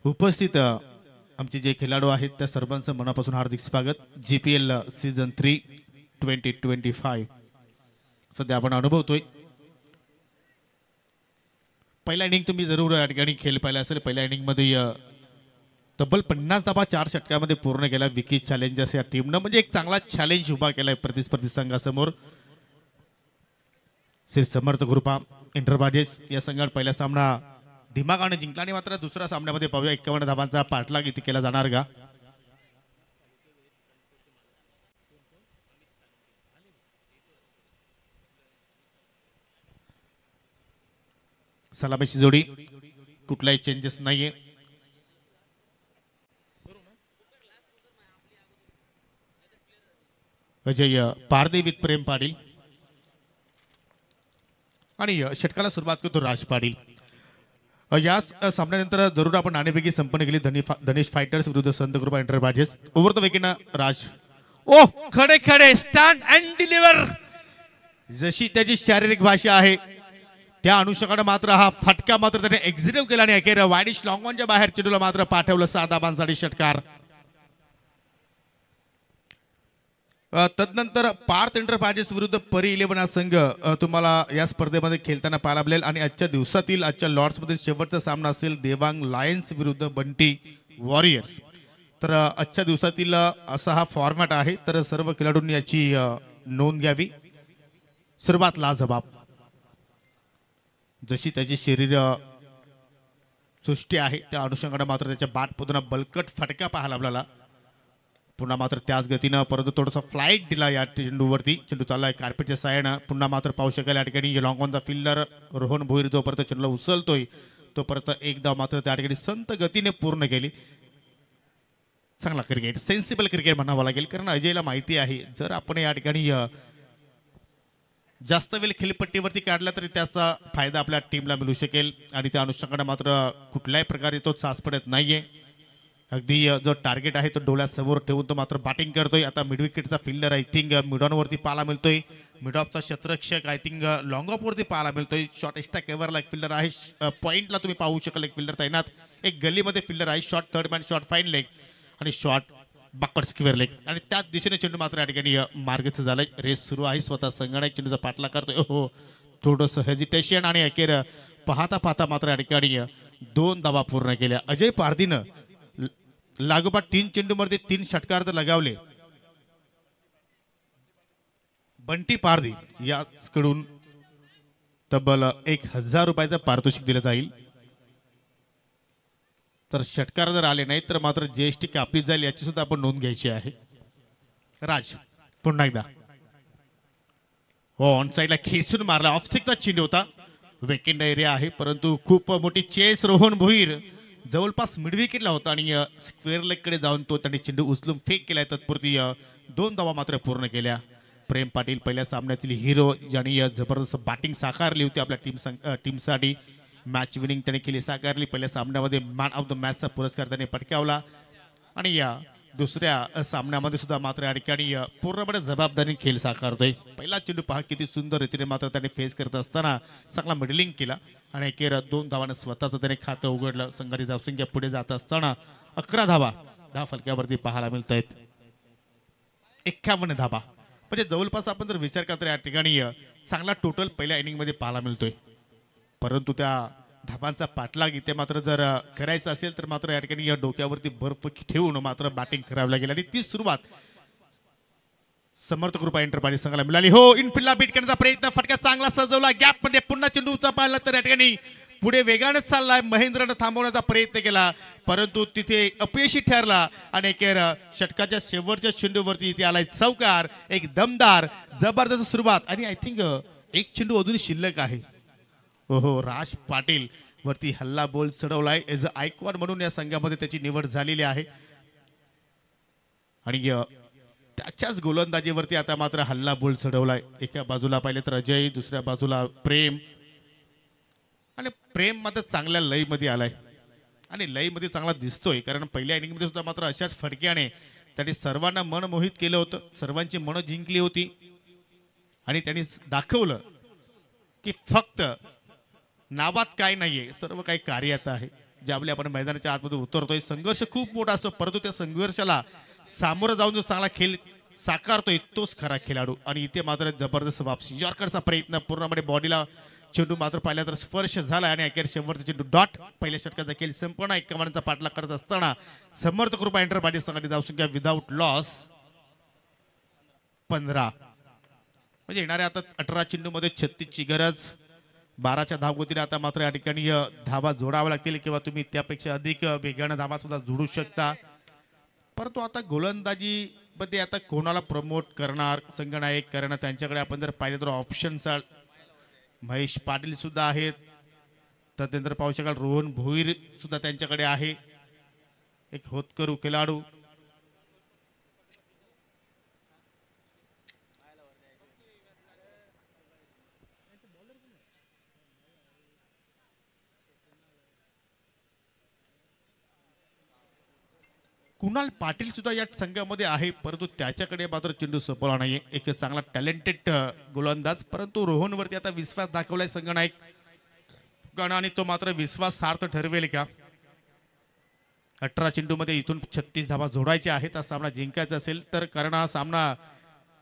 उपस्थित आमचे जे खेळाडू आहेत त्या सर्वांचं मनापासून हार्दिक स्वागत. GPL सीझन 3 2025 सध्या आपण अनुभवतोय. पहिला इनिंग तुम्ही जरूर या ठिकाणी खेळ पाहिला असेल. पहिल्या इनिंगमध्ये तब्बल 50 धावा 4 षटकामध्ये पूर्ण केला विकी चॅलेंजर्स या टीमनं. म्हणजे एक चांगला चॅलेंज उभा केलाय प्रतिस्पर्धी संघासमोर. श्री समर्थ कृपा एंटरप्राइजेस या संघात पहिला सामना दिमागाने जिंकला आणि मात्र दुसऱ्या सामन्यामध्ये पाहूया 51 धावांचा पाठलाग इथे केला जाणार का? सलामीची जोडी, कुठलाही चेंजेस नाहीये. अजय पारदे विथ प्रेम पाटील आणि षटकाला सुरुवात करतो राज पाटील. या सामन्यानंतर जरूर आपण नाणेफेकी संपन्न केली धनेश फायटर्स विरुद्ध संत कृपा एंटरप्राइजेस. ओव्हर द विकेट राज. ओ खडे खडे स्टँड अँड डिलिव्हर. जशी त्याची शारीरिक भाषा आहे त्या अनुषंगाने मात्र हा फटका मात्र त्याने एक्झिक्यूट केला आणि अखेर वाईडिश लॉंग ऑनच्या बाहेर चेंडूला मात्र पाठवलं 6 धावांसाठी षटकार. तदनंतर पार्थ एंटरप्राइजेस विरुद्ध परी 11 हा संघ तुम्हाला या स्पर्धेमध्ये खेळताना पाहायला मिळेल. आणि आजच्या लॉर्ड्समधील शेवटचा सामना असेल देवांग लायन्स विरुद्ध बंटी वॉरियर्स. तर आजच्या दिवसातील असा हा फॉर्मॅट आहे. तर सर्व खेळाडूंनी याची नोंद घ्यावी. सुरुवात लाजबाब. जशी त्याची शरीर सृष्टी आहे त्या अनुषंगाने मात्र त्याच्या बॅट पुन्हा बलकट फटका पाहायला आपल्याला. पुन्हा मात्र त्याच गतीनं परंतु थोडासा फ्लाईट दिला या चेंडूवरती. चेंडू चाललाय कार्पेटच्या साह्यानं. पुन्हा मात्र पाहू शकेल या ठिकाणी long on the fielder Rohan Bhoir जोपर्यंत चेंडूला उचलतोय तोपर्यंत एक धाव मात्र त्या ठिकाणी संत गतीने पूर्ण केली. चांगला क्रिकेट, सेन्सिबल क्रिकेट म्हणावं लागेल, कारण अजयला माहिती आहे जर आपण या ठिकाणी जास्त वेळ खेळपट्टीवरती काढला तरी त्याचा फायदा आपल्या टीमला मिळू शकेल आणि त्या अनुषंगाने मात्र कुठल्याही प्रकारे तो चाच पडत नाहीये. अगदी जो टार्गेट आहे तो डोळ्यासमोर ठेवून तो मात्र बॅटिंग करतोय. आता मिड विकेटचा fielder I think mid on वरती पाहायला मिळतोय. मिड ऑफचा क्षेत्ररक्षक आय थिंक लॉंग ऑफ वरती पाहायला मिळतोय. शॉर्ट एक्स्ट्रा कव्हरला एक फिल्डर आहे. पॉइंटला तुम्ही पाहू शकाल एक फिल्डर तैनात. एक गल्लीमध्ये फिल्डर आहे. Short third man, short fine leg आणि शॉर्ट बॅकवर्ड स्क्वेअर लेग आणि त्याच दिशेने चेंडू मात्र या ठिकाणी मार्गस्थ झालाय. रेस सुरू आहे. स्वतः संगणक चेंडूचा पाठला करतोय. हो, थोडंसं हेजिटेशन आणि अखेर पाहता पाहता मात्र या ठिकाणी 2 धावा पूर्ण केल्या. अजय पारधीनं लागोपाठ 3 चेंडूमध्ये 3 षटकार तर लगावले. बंटी पारधी याकडून तब्बल 1000 रुपयाचं पारितोषिक दिलं जाईल. तर षटकार जर आले नाही तर मात्र जीएसटी कापली जाईल याची सुद्धा आपण नोंद घ्यायची आहे. राज पुन्हा एकदा हो, ऑन साईडला खेचून मारला. ऑफ स्टिकचा चेंडू होता. वेकेंड एरिया आहे परंतु खूप मोठी चेस. रोहन भोईर जवळपास मिड विकेटला होता आणि स्क्वेअर लेग कडे जाऊन तो त्यांनी चेंडू उचलून फेक केलाय. तत्पुरती 2 धावा मात्र पूर्ण केल्या. प्रेम पाटील पहिल्या सामन्यातील हिरो ज्यांनी जबरदस्त बॅटिंग साकारली होती आपल्या टीमसाठी. मॅच विनिंग त्याने केली, साकारली. पहिल्या सामन्यामध्ये मॅन ऑफ द मॅचचा पुरस्कार त्याने पटकावला आणि या दुसऱ्या सामन्यामध्ये सुद्धा मात्र या ठिकाणी पूर्णपणे जबाबदारी खेळ साकारतोय. पहिला चेंडू पहा किती सुंदर रीतीने मात्र त्याने फेस करत असताना चांगला मिडलिंग केला आणि अखेर 2 धावाने स्वतःचं त्याने खातं उघडलं. संघाची धावसंख्या पुढे जात असताना 11 धावा फलक्यावरती पाहायला मिळत आहेत. 51 धावा म्हणजे जवळपास आपण जर विचार करता या ठिकाणी चांगला टोटल पहिल्या इनिंगमध्ये पाहायला मिळतोय. परंतु त्या धाबांचा पाठलाग इथे मात्र जर करायचा असेल तर मात्र या ठिकाणी या डोक्यावरती बर्फ ठेवून मात्र बॅटिंग करावी लागेल आणि ती सुरुवात समर्थ कृपा एंटरप्राइज संघाला मिळाली. हो, इनफिल्डला बीट करण्याचा प्रयत्न, फटका चांगला सजवला. गॅप मध्ये पुन्हा चेंडू पाहिला तर या ठिकाणी पुढे वेगाने चाललाय. महेंद्रनं थांबवण्याचा प्रयत्न केला परंतु तिथे अपयशी ठरला आणि अखेर षटकाच्या शेवटच्या चेंडूवरती इथे आलाय चौकार. एक दमदार जबरदस्त सुरुवात आणि आय थिंक एक चेंडू अजून शिल्लक आहे. हो, राज पाटील वरती हल्ला बॉल चढवलाय. एज अ आयकॉन म्हणून या संघामध्ये त्याची निवड झालेली आहे आणि त्याच्याच गोलंदाजीवरती आता मात्र हल्ला बॉल चढवलाय. एका बाजूला पाहिले तर अजय, दुसऱ्या बाजूला प्रेम आणि प्रेम मात्र चांगल्या लयमध्ये आलाय आणि लयमध्ये चांगला दिसतोय कारण पहिल्या इनिंगमध्ये सुद्धा मात्र अशाच फटक्याने त्यांनी सर्वांना मन मोहित केलं होतं. सर्वांची मनं जिंकली होती आणि त्यांनी दाखवलं की फक्त नावात काय नाहीये, सर्व काही कार्यात आहे. ज्यावेळी आपण मैदानाच्या आतमध्ये उतरतोय संघर्ष खूप मोठा असतो परंतु त्या संघर्षाला सामोरं जाऊन जो चांगला खेळ साकारतोय तोच खरा खेळाडू. आणि इथे मात्र जबरदस्त वापसी, यॉर्करचा प्रयत्न पूर्णपणे बॉडीला चेंडू मात्र पाहिला तर स्पर्श झाला आणि अखेर शेवटचा चेंडू डॉट. पहिल्या षटकाचा खेळ संपूर्ण 51चा पाठलाग करत असताना समर्थ कृपा एंटरप्राइज संघाची धावसंख्या विदाऊट लॉस 15 म्हणजे येणाऱ्या आता 18 चेंडूमध्ये 36ची गरज. 12च्या धावगतीने आता मात्र या ठिकाणी धावा जोडाव्या लागतील किंवा तुम्ही त्यापेक्षा अधिक वेगाने धावा सुद्धा जोडू शकता. परंतु आता गोलंदाजी मध्ये आता कोणाला प्रमोट करणार संघनायक, कारण त्यांच्याकडे आपण जर पाहिलं तर ऑप्शन्स महेश पाटील सुद्धा आहेत. त्यानंतर पाहू शकाल रोहन भोईर सुद्धा त्यांच्याकडे आहे, एक होतकरू खेळाडू. कुणाल पाटील सुद्धा या संघामध्ये आहे परंतु त्याच्याकडे मात्र चेंडू सोपवला नाहीये. एक चांगला टॅलेंटेड गोलंदाज परंतु रोहनवरती आता विश्वास दाखवलाय संघनायक आणि तो मात्र विश्वास सार्थ ठरवेल का. 18 चेंडूमध्ये इथून 36 धावा जोडायच्या आहेत. हा सामना जिंकायचा असेल तर कारण हा सामना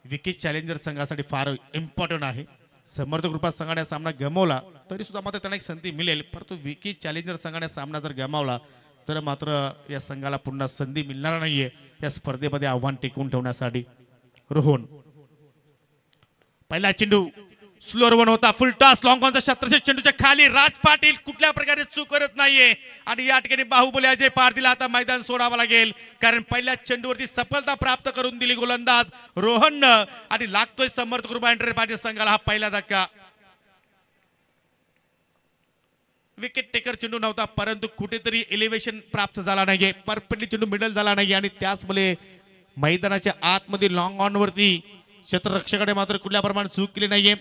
विकेट चॅलेंजर संघासाठी फार इम्पॉर्टंट आहे. समर्थ कृपा संघाने सामना गमावला तरी सुद्धा मात्र त्यांना एक संधी मिळेल परंतु विकेट चॅलेंजर संघाने सामना जर गमावला तर मात्र या संघाला पुन्हा संधी मिळणार नाहीये या स्पर्धेमध्ये आव्हान टिकवून ठेवण्यासाठी. रोहन पहिला चेंडू स्लोअर वन होता, फुल टॉस लॉंग ऑनचा शतरच्या चेंडूच्या खाली. राज पाटील कुठल्या प्रकारे चूक करत नाहीये आणि या ठिकाणी बाहुबली अजय पारधीला आता मैदान सोडावं लागेल कारण पहिल्या चेंडूवरती सफलता प्राप्त करून दिली गोलंदाज रोहन आणि लागतोय समर्थ कृपा एंटरप्राइज संघाला हा पहिला धक्का. विकेट टेकर चेंडू नव्हता, परंतु कुठेतरी एलिव्हेशन प्राप्त झाला नाहीये, परफेक्टली चेंडू मिडल झाला नाही आणि त्याचमुळे मैदानाच्या आतमध्ये लॉंग ऑन वरती क्षेत्ररक्षकाने मात्र कुठल्या प्रमाणात चूक केली नाहीये.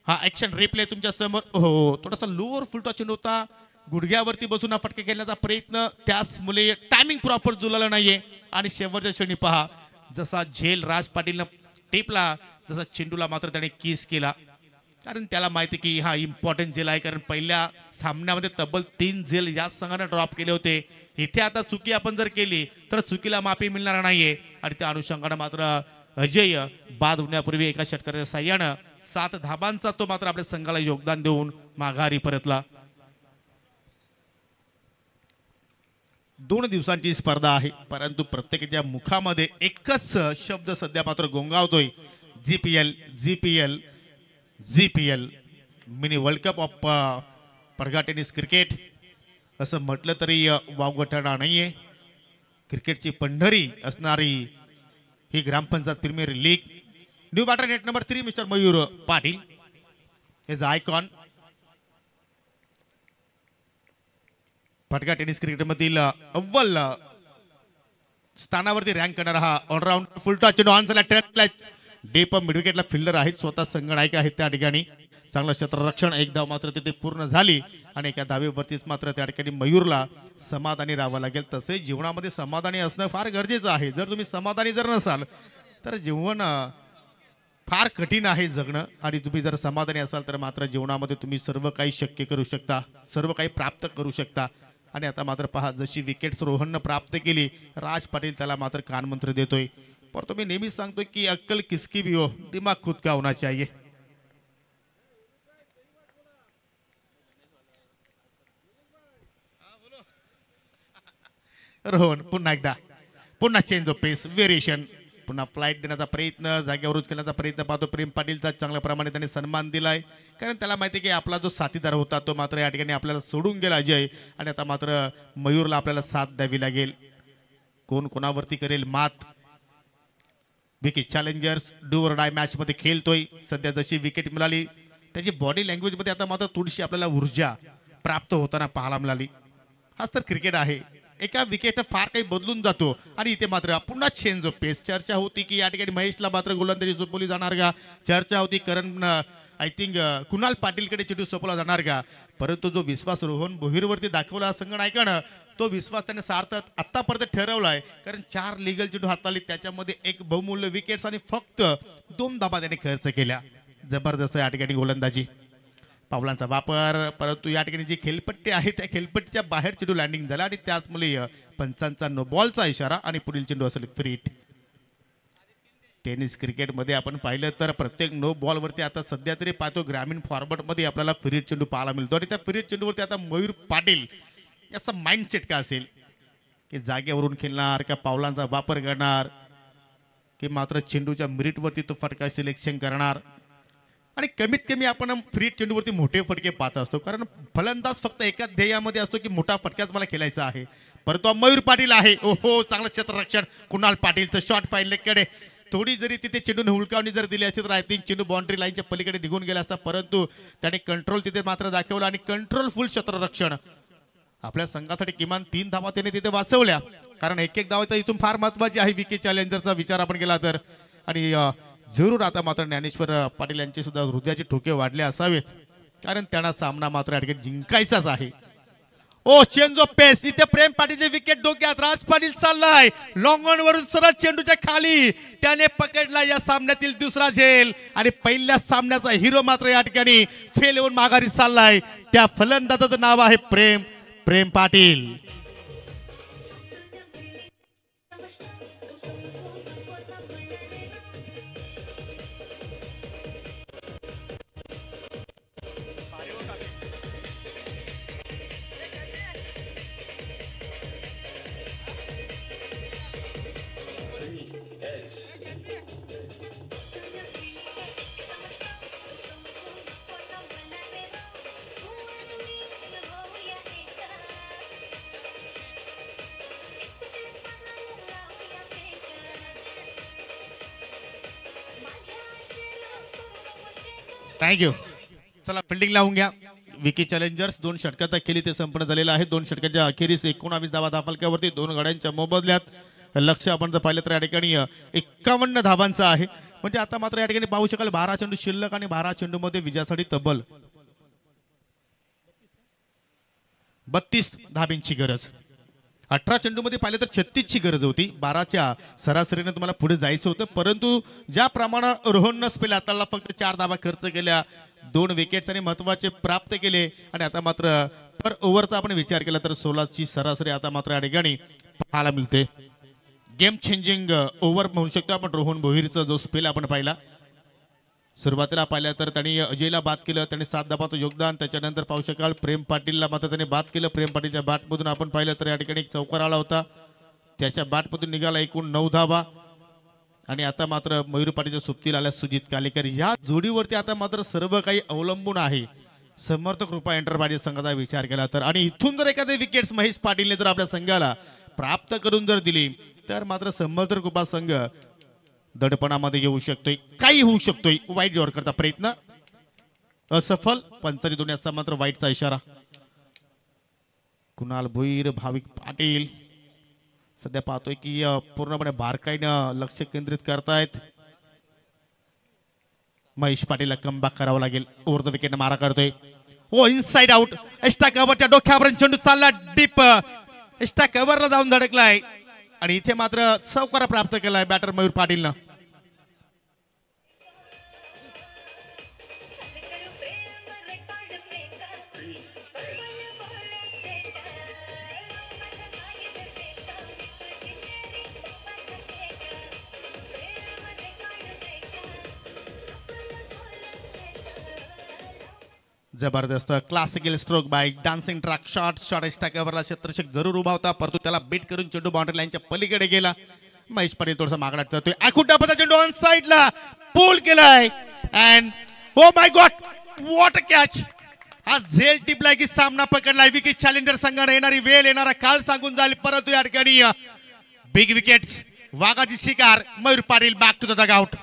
हा ऍक्शन रिप्ले तुमच्या समोर. हो, थोडासा लोअर फुलटा चेंडू होता, गुडघ्यावरती बसून हा फटका खेळण्याचा प्रयत्न, त्याचमुळे टायमिंग प्रॉपर जुळलं नाहीये आणि शेवटच्या क्षणी पहा जसा झेल राज पाटीलनं टेपला, जसा चेंडूला मात्र त्याने किस केला, कारण त्याला माहिती की हा इम्पॉर्टंट झेल आहे, कारण पहिल्या सामन्यामध्ये तब्बल 3 झेल या संघाने ड्रॉप केले होते. इथे आता चुकी आपण जर केली तर चुकीला माफी मिळणार नाहीये आणि त्या अनुषंगाने मात्र अजय बाद होण्यापूर्वी एका षटकाराच्या साह्यानं 7 धाबांचा तो मात्र आपल्या संघाला योगदान देऊन माघारी परतला. 2 दिवसांची स्पर्धा आहे, परंतु प्रत्येकाच्या मुखामध्ये एकच शब्द सध्या मात्र गोंगावतोय, GPL GPL GPL. Mini world cup of परगा टेनिस क्रिकेट असं म्हटलं तरी वावगं ठरणार नाहीये. क्रिकेटची पंढरी असणारी ही Grampanchayat Premier League. New batter net number 3 mister Mayur Patil is icon. फटका टेनिस क्रिकेटमधील अव्वल स्थानावरती रँक करणारा हा ऑलराऊंड फुलटॉस चेंडू ऑन झाला, टर्नला डीप मिड विकेटला फिल्डर आहेत, स्वतः संघनायक आहेत त्या ठिकाणी. चांगलं क्षेत्ररक्षण, एक धाव मात्र तिथे पूर्ण झाली आणि एका धावेवरतीच मात्र त्या ठिकाणी मयूरला समाधानी राहावं लागेल. तसे जीवनामध्ये समाधानी असणं फार गरजेचं आहे. जर तुम्ही समाधानी जर नसाल तर जीवन फार कठीण आहे जगणं, आणि तुम्ही जर समाधानी असाल तर मात्र जीवनामध्ये तुम्ही सर्व काही शक्य करू शकता, सर्व काही प्राप्त करू शकता. आणि आता मात्र पहा जशी विकेट्स रोहननं प्राप्त केली, राज पाटील त्याला मात्र कानमंत्र देतोय. पर तुम्ही नेहमीच सांगतोय की अक्कल किसकी भी हो, दिमाग खुद का होना चाहिए. रोहन पुन्हा एकदा, पुन्हा चेंज ऑफ पेस, व्हेरिएशन, पुन्हा फ्लाईट देण्याचा प्रयत्न, जागेवर उचलण्याचा प्रयत्न पाहतो. प्रेम पाटीलचा चांगल्या प्रमाणे त्याने सन्मान दिलाय, कारण त्याला माहिती की आपला जो साथीदार होता तो मात्र या ठिकाणी आपल्याला सोडून गेला अजय, आणि आता मात्र मयूरला आपल्याला साथ द्यावी लागेल. कोण कोणावरती करेल मात. विकेट चॅलेंजर्स डू और डाय मॅच मध्ये खेळतोय. सध्या जशी विकेट मिळाली त्याची बॉडी लँग्वेज मध्ये आता मात्र थोडीशी आपल्याला ऊर्जा प्राप्त होताना पाहायला मिळाली. हाच तर क्रिकेट आहे, एका विकेट फार काही बदलून जातो. आणि इथे मात्र पुन्हा चेंज ऑफ पेस. चर्चा होती की या ठिकाणी महेशला मात्र गोलंदाजी सोपवली जाणार का, चर्चा होती करण आय थिंक कुणाल पाटीलकडे चेंडू सोपवला जाणार का, परंतु जो विश्वास रोहन भोईरवरती दाखवला संघनायकानं, तो विश्वास त्याने सार्थक आतापर्यंत ठरवलाय. कारण 4 लिगल चेंडू हाताळली, त्याच्यामध्ये एक बहुमूल्य विकेट्स आणि फक्त 2 धाबा त्याने खर्च केल्या. जबरदस्त या ठिकाणी गोलंदाजी, पावलांचा वापर, परंतु या ठिकाणी जी खेळपट्टी आहे त्या खेळपट्टीच्या बाहेर चेंडू लँडिंग झाला आणि त्याचमुळे पंचांचा नो बॉलचा इशारा आणि पुढील चेंडू असेल फ्री हिट. टेनिस क्रिकेटमध्ये आपण पाहिलं तर प्रत्येक नो बॉलवरती आता सध्या तरी पाहतो ग्रामीण फॉर्मॅटमध्ये आपल्याला फ्री हिट चेंडू पाहायला मिळतो. आणि त्या फ्री हिट चेंडूवरती आता मयूर पाटील याचा माइंडसेट का असेल की जागेवरून खेळणार का पावलांचा वापर करणार की मात्र चेंडूच्या मिरिटवरती तो फटका सिलेक्शन करणार. आणि कमीत कमी आपण फ्री चेंडूवरती मोठे फटके पाहत असतो, कारण फलंदाज फक्त एकाच ध्येयामध्ये असतो की मोठा फटक्याच मला खेळायचा आहे. परंतु मयूर पाटील आहे, ओहो चांगलं क्षेत्ररक्षण, कुणाल पाटीलचं शॉट फाईनकडे थोडी जरी तिथे चेंडूने हुलकावणी जर दिली असती तर आय थिंक चेंडू बाउंड्री लाईनच्या पलीकडे निघून गेला असता, परंतु त्याने कंट्रोल तिथे मात्र दाखवला आणि कंट्रोल फुल क्षेत्ररक्षण. आपल्या संघासाठी किमान 3 धावा त्याने तिथे वाचवल्या, कारण एक धावा तर इथून फार महत्वाची आहे विकेट चॅलेंजरचा विचार आपण केला तर. आणि जरूर आता मात्र ज्ञानेश्वर पाटील यांचे सुद्धा हृदयाचे ठोके वाढले असावेत, कारण त्यांना सामना मात्र जिंकायचाच आहे. ओ चेंज ऑफ पेस, इथे प्रेम पाटीलचे विकेट डोक्यात, राज पाटील चाललाय लॉंग ऑन वरून सरळ चेंडूच्या खाली, त्याने पकडला या सामन्यातील दुसरा झेल आणि पहिल्या सामन्याचा हिरो मात्र या ठिकाणी फेल होऊन माघारी चाललाय. त्या फलंदाजाचं नाव आहे प्रेम पाटील. थँक्यू. चला फिल्डिंग लावून घ्या. विकी चॅलेंजर्स 2 षटकात केली ते संपन्न झालेलं आहे. 2 षटकाच्या अखेरीस 19 धावा धाफलक्यावरती 2 गाड्यांच्या मोबदल्यात लक्ष आपण जर पाहिलं तर या ठिकाणी 51 धावांचं आहे. म्हणजे आता मात्र या ठिकाणी पाहू शकाल 12 चेंडू शिल्लक आणि 12 चेंडूमध्ये विजयासाठी तब्बल 32 धाब्यांची गरज. 18 चेंडूमध्ये पाहिलं तर 36 ची गरज होती. 12च्या सरासरीने तुम्हाला पुढे जायचं होतं, परंतु ज्या प्रमाणे रोहन नसपेला त्याला फक्त 4 धावा खर्च केल्या, 2 विकेट्स आणि महत्वाचे प्राप्त केले आणि आता मात्र पर ओव्हरचा आपण विचार केला तर 16 ची सरासरी आता मात्र या ठिकाणी पाहायला मिळते. गेम चेंजिंग ओव्हर म्हणू शकतो आपण रोहन भोईरचा जो स्पेल आपण पाहिला. सुरुवातीला पाहिलं तर त्यांनी अजयला बाद केलं, त्यांनी 7 धाबाचं योगदान. त्याच्यानंतर पाहू शकाल प्रेम पाटीलला मात्र त्यांनी बाद केलं. प्रेम पाटीलच्या बॅटमधून आपण पाहिलं तर या ठिकाणी एक चौकार आला होता, त्याच्या बॅटमधून निघाला एकूण 9 धाबा. आणि आता मात्र मयूर पाटीलच्या सुप्तीला आल्या सुजित कालेकर. या जोडीवरती आता मात्र सर्व काही अवलंबून आहे समर्थक कृपा एंटरप्राइजेस संघाचा विचार केला तर. आणि इथून जर एखादे विकेट्स महेश पाटीलने जर आपल्या संघाला प्राप्त करून जर दिली तर मात्र समर्थक कृपा संघ दडपणामध्ये येऊ शकतोय, काही होऊ शकतोय. वाईट करता प्रयत्न असफल, पंचारी दुनियाचा मात्र वाईटचा इशारा. कुणाल भोईर, भाविक पाटील सध्या पाहतोय की पूर्णपणे बारकाईनं लक्ष केंद्रित करतायत. महेश पाटीलला कमबॅक करावं लागेल. ओव्हर द विकेट मारा करतोय. ओ इनसाइड आउट. एक्स्ट्रा कव्हरच्या डोक्यावर चेंडू चालला डीप, एक्स्ट्रा कव्हरला जाऊन धडकलाय आणि इथे मात्र चौकार प्राप्त केलाय बॅटर मयूर पाटीलनं. जबरदस्त classical stroke by dancing track shot. Shot स्टॅकवरला क्षेत्ररक्षक जरूर उभा होता, परंतु त्याला बीट करून चेंडू बाउंड्री लाईनच्या पलीकडे गेला. महेश पाटील थोडासा मागणा करतोय. आकुटापचा चेंडू ऑन साइडला पूल केलाय and oh my God what a catch. हा झेल टिपलाय की सामना पकडलाय. विकी चॅलेंजर संघाने येणारी वेळ येणारा काल सांगून जाईल, परंतु या ठिकाणी बिग विकेट्स वाघाची शिकार. Mayur Patil back to the dugout.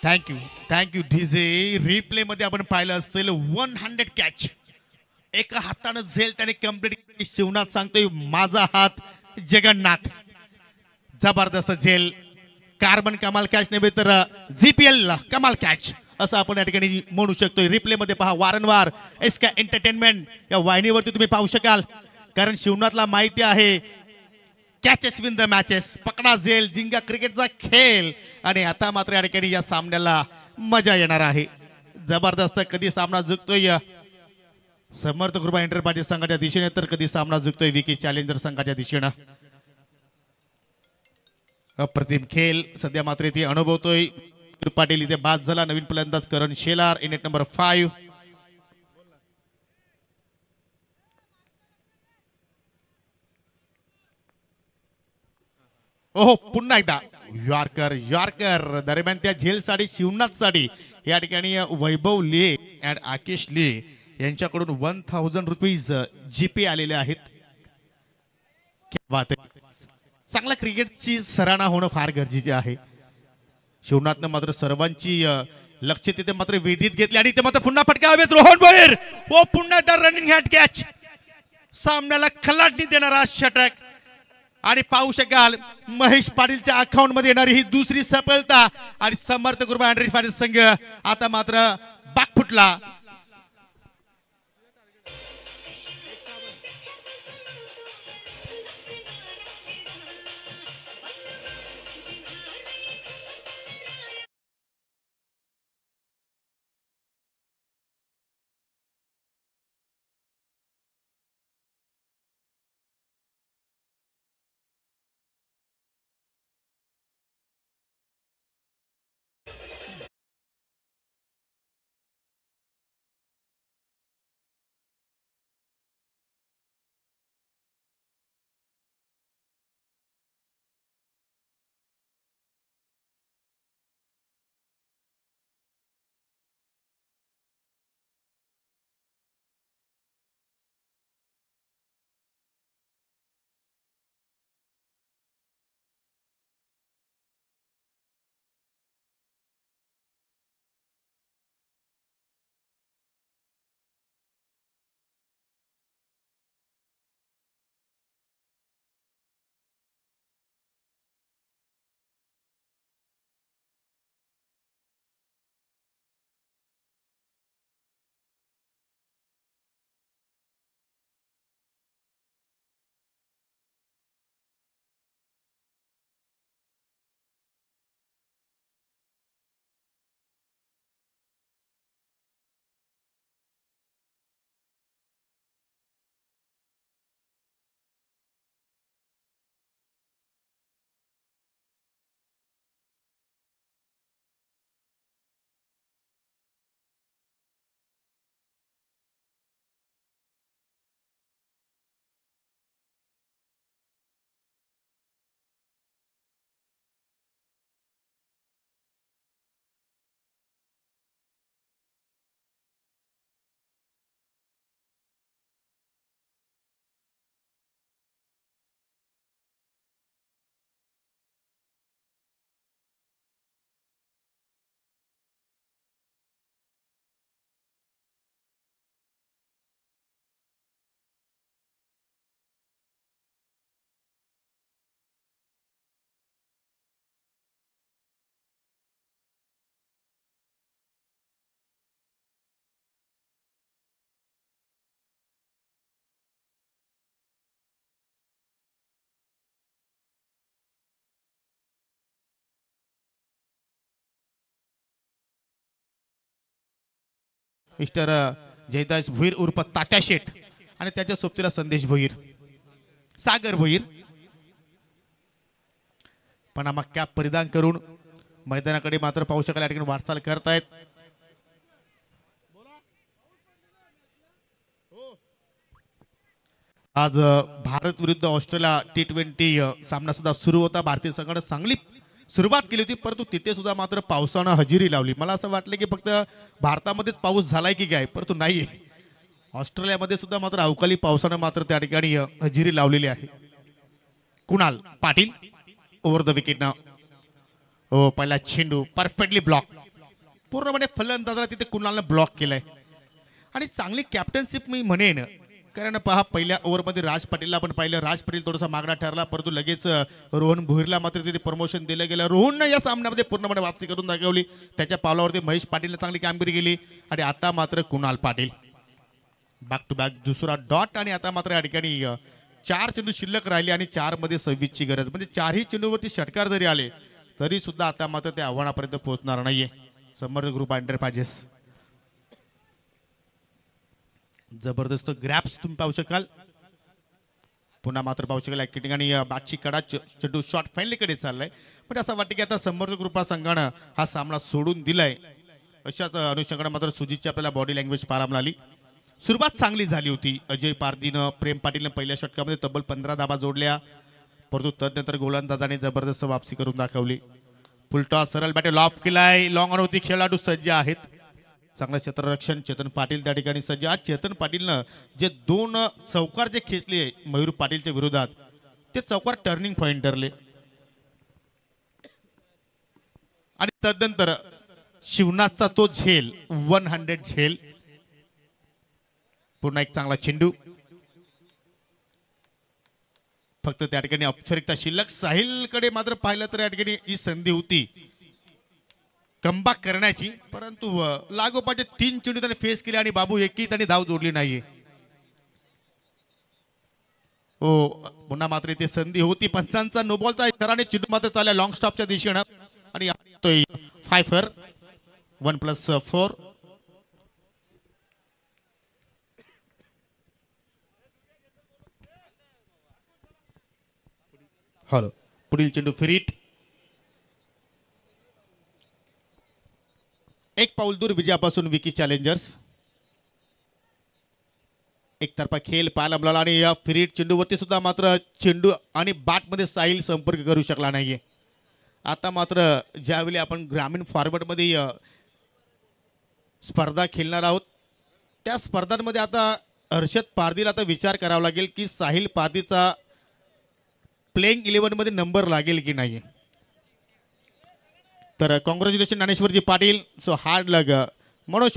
Thank you DJ. Replay मध्ये आपण पाहिलं असेल 100 कॅच एका हातानं झेल त्याने कम्प्लीट. शिवनाथ सांगतोय माझा हात जगन्नाथ. जबरदस्त झेल. कार्बन कमाल कॅच नव्हे तर जीपीएल कमाल कॅच असं आपण या ठिकाणी म्हणू शकतो. रिप्ले मध्ये पहा वारंवार एसके एंटरटेनमेंट या वाहिनीवरती तुम्ही पाहू शकाल, कारण शिवनाथला माहिती आहे कॅचेस विन द मॅचेस. पकडा झेल जिंगा क्रिकेटचा खेळ. आणि आता मात्र या ठिकाणी या सामन्याला मजा येणार आहे. जबरदस्त. कधी सामना जिंकतोय समर्थ कृपा एंटरप्राइजेस संघाच्या दिशेने तर कधी सामना जिंकतोय विकी चॅलेंजर संघाच्या दिशेनं. अप्रतिम खेळ सध्या मात्र इथे अनुभवतोय. पाटील इथे बाद झाला. नवीन फलंदाज करण शेलार इन एट नंबर 5. ओहो पुन्हा एकदा यॉर्कर दरम्यान त्या झेलसाठी शिवनाथसाठी या ठिकाणी वैभव ले अँड आकेश ले यांच्याकडून 1000 रुपीज जीपे आलेले आहेत. चांगला क्रिकेटची सराहना होणं फार गरजेचे आहे. शिवनाथनं मात्र सर्वांची लक्ष तिथे मात्र वेधीत घेतले आणि ते मात्र पुन्हा फटका हवेत. रोहन भोईर ओ पुन्हा एकदा रनिंग हॅट कॅच. सामन्याला खलाटणी देणारा षटक. आणि पाहू शकाल महेश पाटीलच्या अकाउंट मध्ये येणारी ही दुसरी सफलता. आणि समर्थ कृपा एंटरप्राइजेस संघ आता मात्र बाग फुटला. मिस्टर जयदास भोईर उर्फ तात्या शेठ आणि त्याच्या सोबतीला संदेश भोईर, सागर भोईर पनामा कॅप परिधान करून मैदानाकडे मात्र पाहू शकाल या ठिकाणी वाटचाल करतायत. आज भारत विरुद्ध ऑस्ट्रेलिया T20 सामना सुद्धा सुरू होता. भारतीय संघाने चांगली सुरुवात केली होती, परंतु तिथे सुद्धा मात्र पावसानं हजेरी लावली. मला असं वाटलं की फक्त भारतामध्येच पाऊस झालाय की काय, परंतु नाही, ऑस्ट्रेलियामध्ये सुद्धा मात्र अवकाळी पावसानं मात्र त्या ठिकाणी हजेरी लावलेली आहे. कुणाल पाटील ओव्हर द विकेटनं, हो पहिला चेंडू परफेक्टली ब्लॉक, पूर्णपणे फलंदाजाला तिथे कुणालनं ब्लॉक केलाय आणि चांगली कॅप्टनशिप मी म्हणेन. कारण पहा पहिल्या ओव्हरमध्ये राज पाटीलला आपण पाहिलं, राज पाटील थोडासा मागणा ठरला, परंतु लगेच रोहन भोईरला मात्र तिथे प्रमोशन दिलं गेलं. रोहननं या सामन्यामध्ये पूर्णपणे वापसी करून दाखवली. त्याच्या पावलावरती महेश पाटीलने चांगली कामगिरी केली आणि आता मात्र Kunal Patil back to back दुसरा डॉट आणि आता मात्र या ठिकाणी 4 चेंडू शिल्लक राहिले आणि 4 मध्ये 26ची गरज, म्हणजे 4ही चेंडूवरती षटकार जरी आले तरी सुद्धा आता मात्र ते आव्हानापर्यंत पोहोचणार नाहीये. समर्थ ग्रुप अंडर पाजेस जबरदस्त ग्रॅप्स तुम्ही पाहू शकाल. पुन्हा मात्र पाहू शकाल या ठिकाणी बॅटची कडा चेंडू शॉट फायनलीकडे चाललाय. पण असं वाटतं की आता समर्थ ग्रुपा संघानं हा सामना सोडून दिलाय. अशाच अनुषंगाने मात्र सुजितची आपल्याला बॉडी लँग्वेज पाहायला मिळाली. सुरुवात चांगली झाली होती. अजय पारदीनं प्रेम पाटीलनं पहिल्या षटकामध्ये तब्बल 15 धाबा जोडल्या, परंतु तदनंतर गोलंदाजाने जबरदस्त वापसी करून दाखवली. फुलटॉस सरळ बॅटे लॉफ केलाय. लॉंग ऑन होती, खेळाडू सज्ज आहेत. चांगलं क्षेत्ररक्षण चेतन पाटील त्या ठिकाणी सज्ज. आज चेतन पाटीलनं जे 2 चौकार जे खेचले मयूर पाटीलच्या विरोधात, ते चौकार टर्निंग पॉइंट ठरले. आणि तदनंतर शिवनाथचा तो झेल 100 झेल, पुन्हा एक चांगला चेंडू. फक्त त्या ठिकाणी औपचारिकता शिल्लक. साहिलकडे मात्र पाहिलं तर या ठिकाणी ही संधी होती कमबॅक करण्याची, परंतु लागोपाठ 3 चेंडू त्याने फेस केले आणि बाबू एकही त्याने धाव जोडली नाहीये. हो पुन्हा मात्र इथे संधी होती. पंचांचा नो बॉलचा इशाराने चेंडू मात्र चालला लॉंग स्टॉपच्या दिशेनं आणि 5 1+4. हॅलो पुढील चेंडू फिरीट. एक पाऊल दूर विजयापासून विकी चॅलेंजर्स. एकतर्फा खेळ पाहायला मिळाला आणि या फिरीट चेंडूवरती सुद्धा मात्र चेंडू आणि बॅटमध्ये साहिल संपर्क करू शकला नाहीये. आता मात्र ज्यावेळी आपण ग्रामीण फॉर्मॅटमध्ये स्पर्धा खेळणार आहोत, त्या स्पर्धांमध्ये आता हर्षद पारदीला आता विचार करावा लागेल की साहिल पारदीचा प्लेइंग 11 मध्ये नंबर लागेल की नाही. तर congratulation Dnyaneshwarji Patil. So hard लग मनोज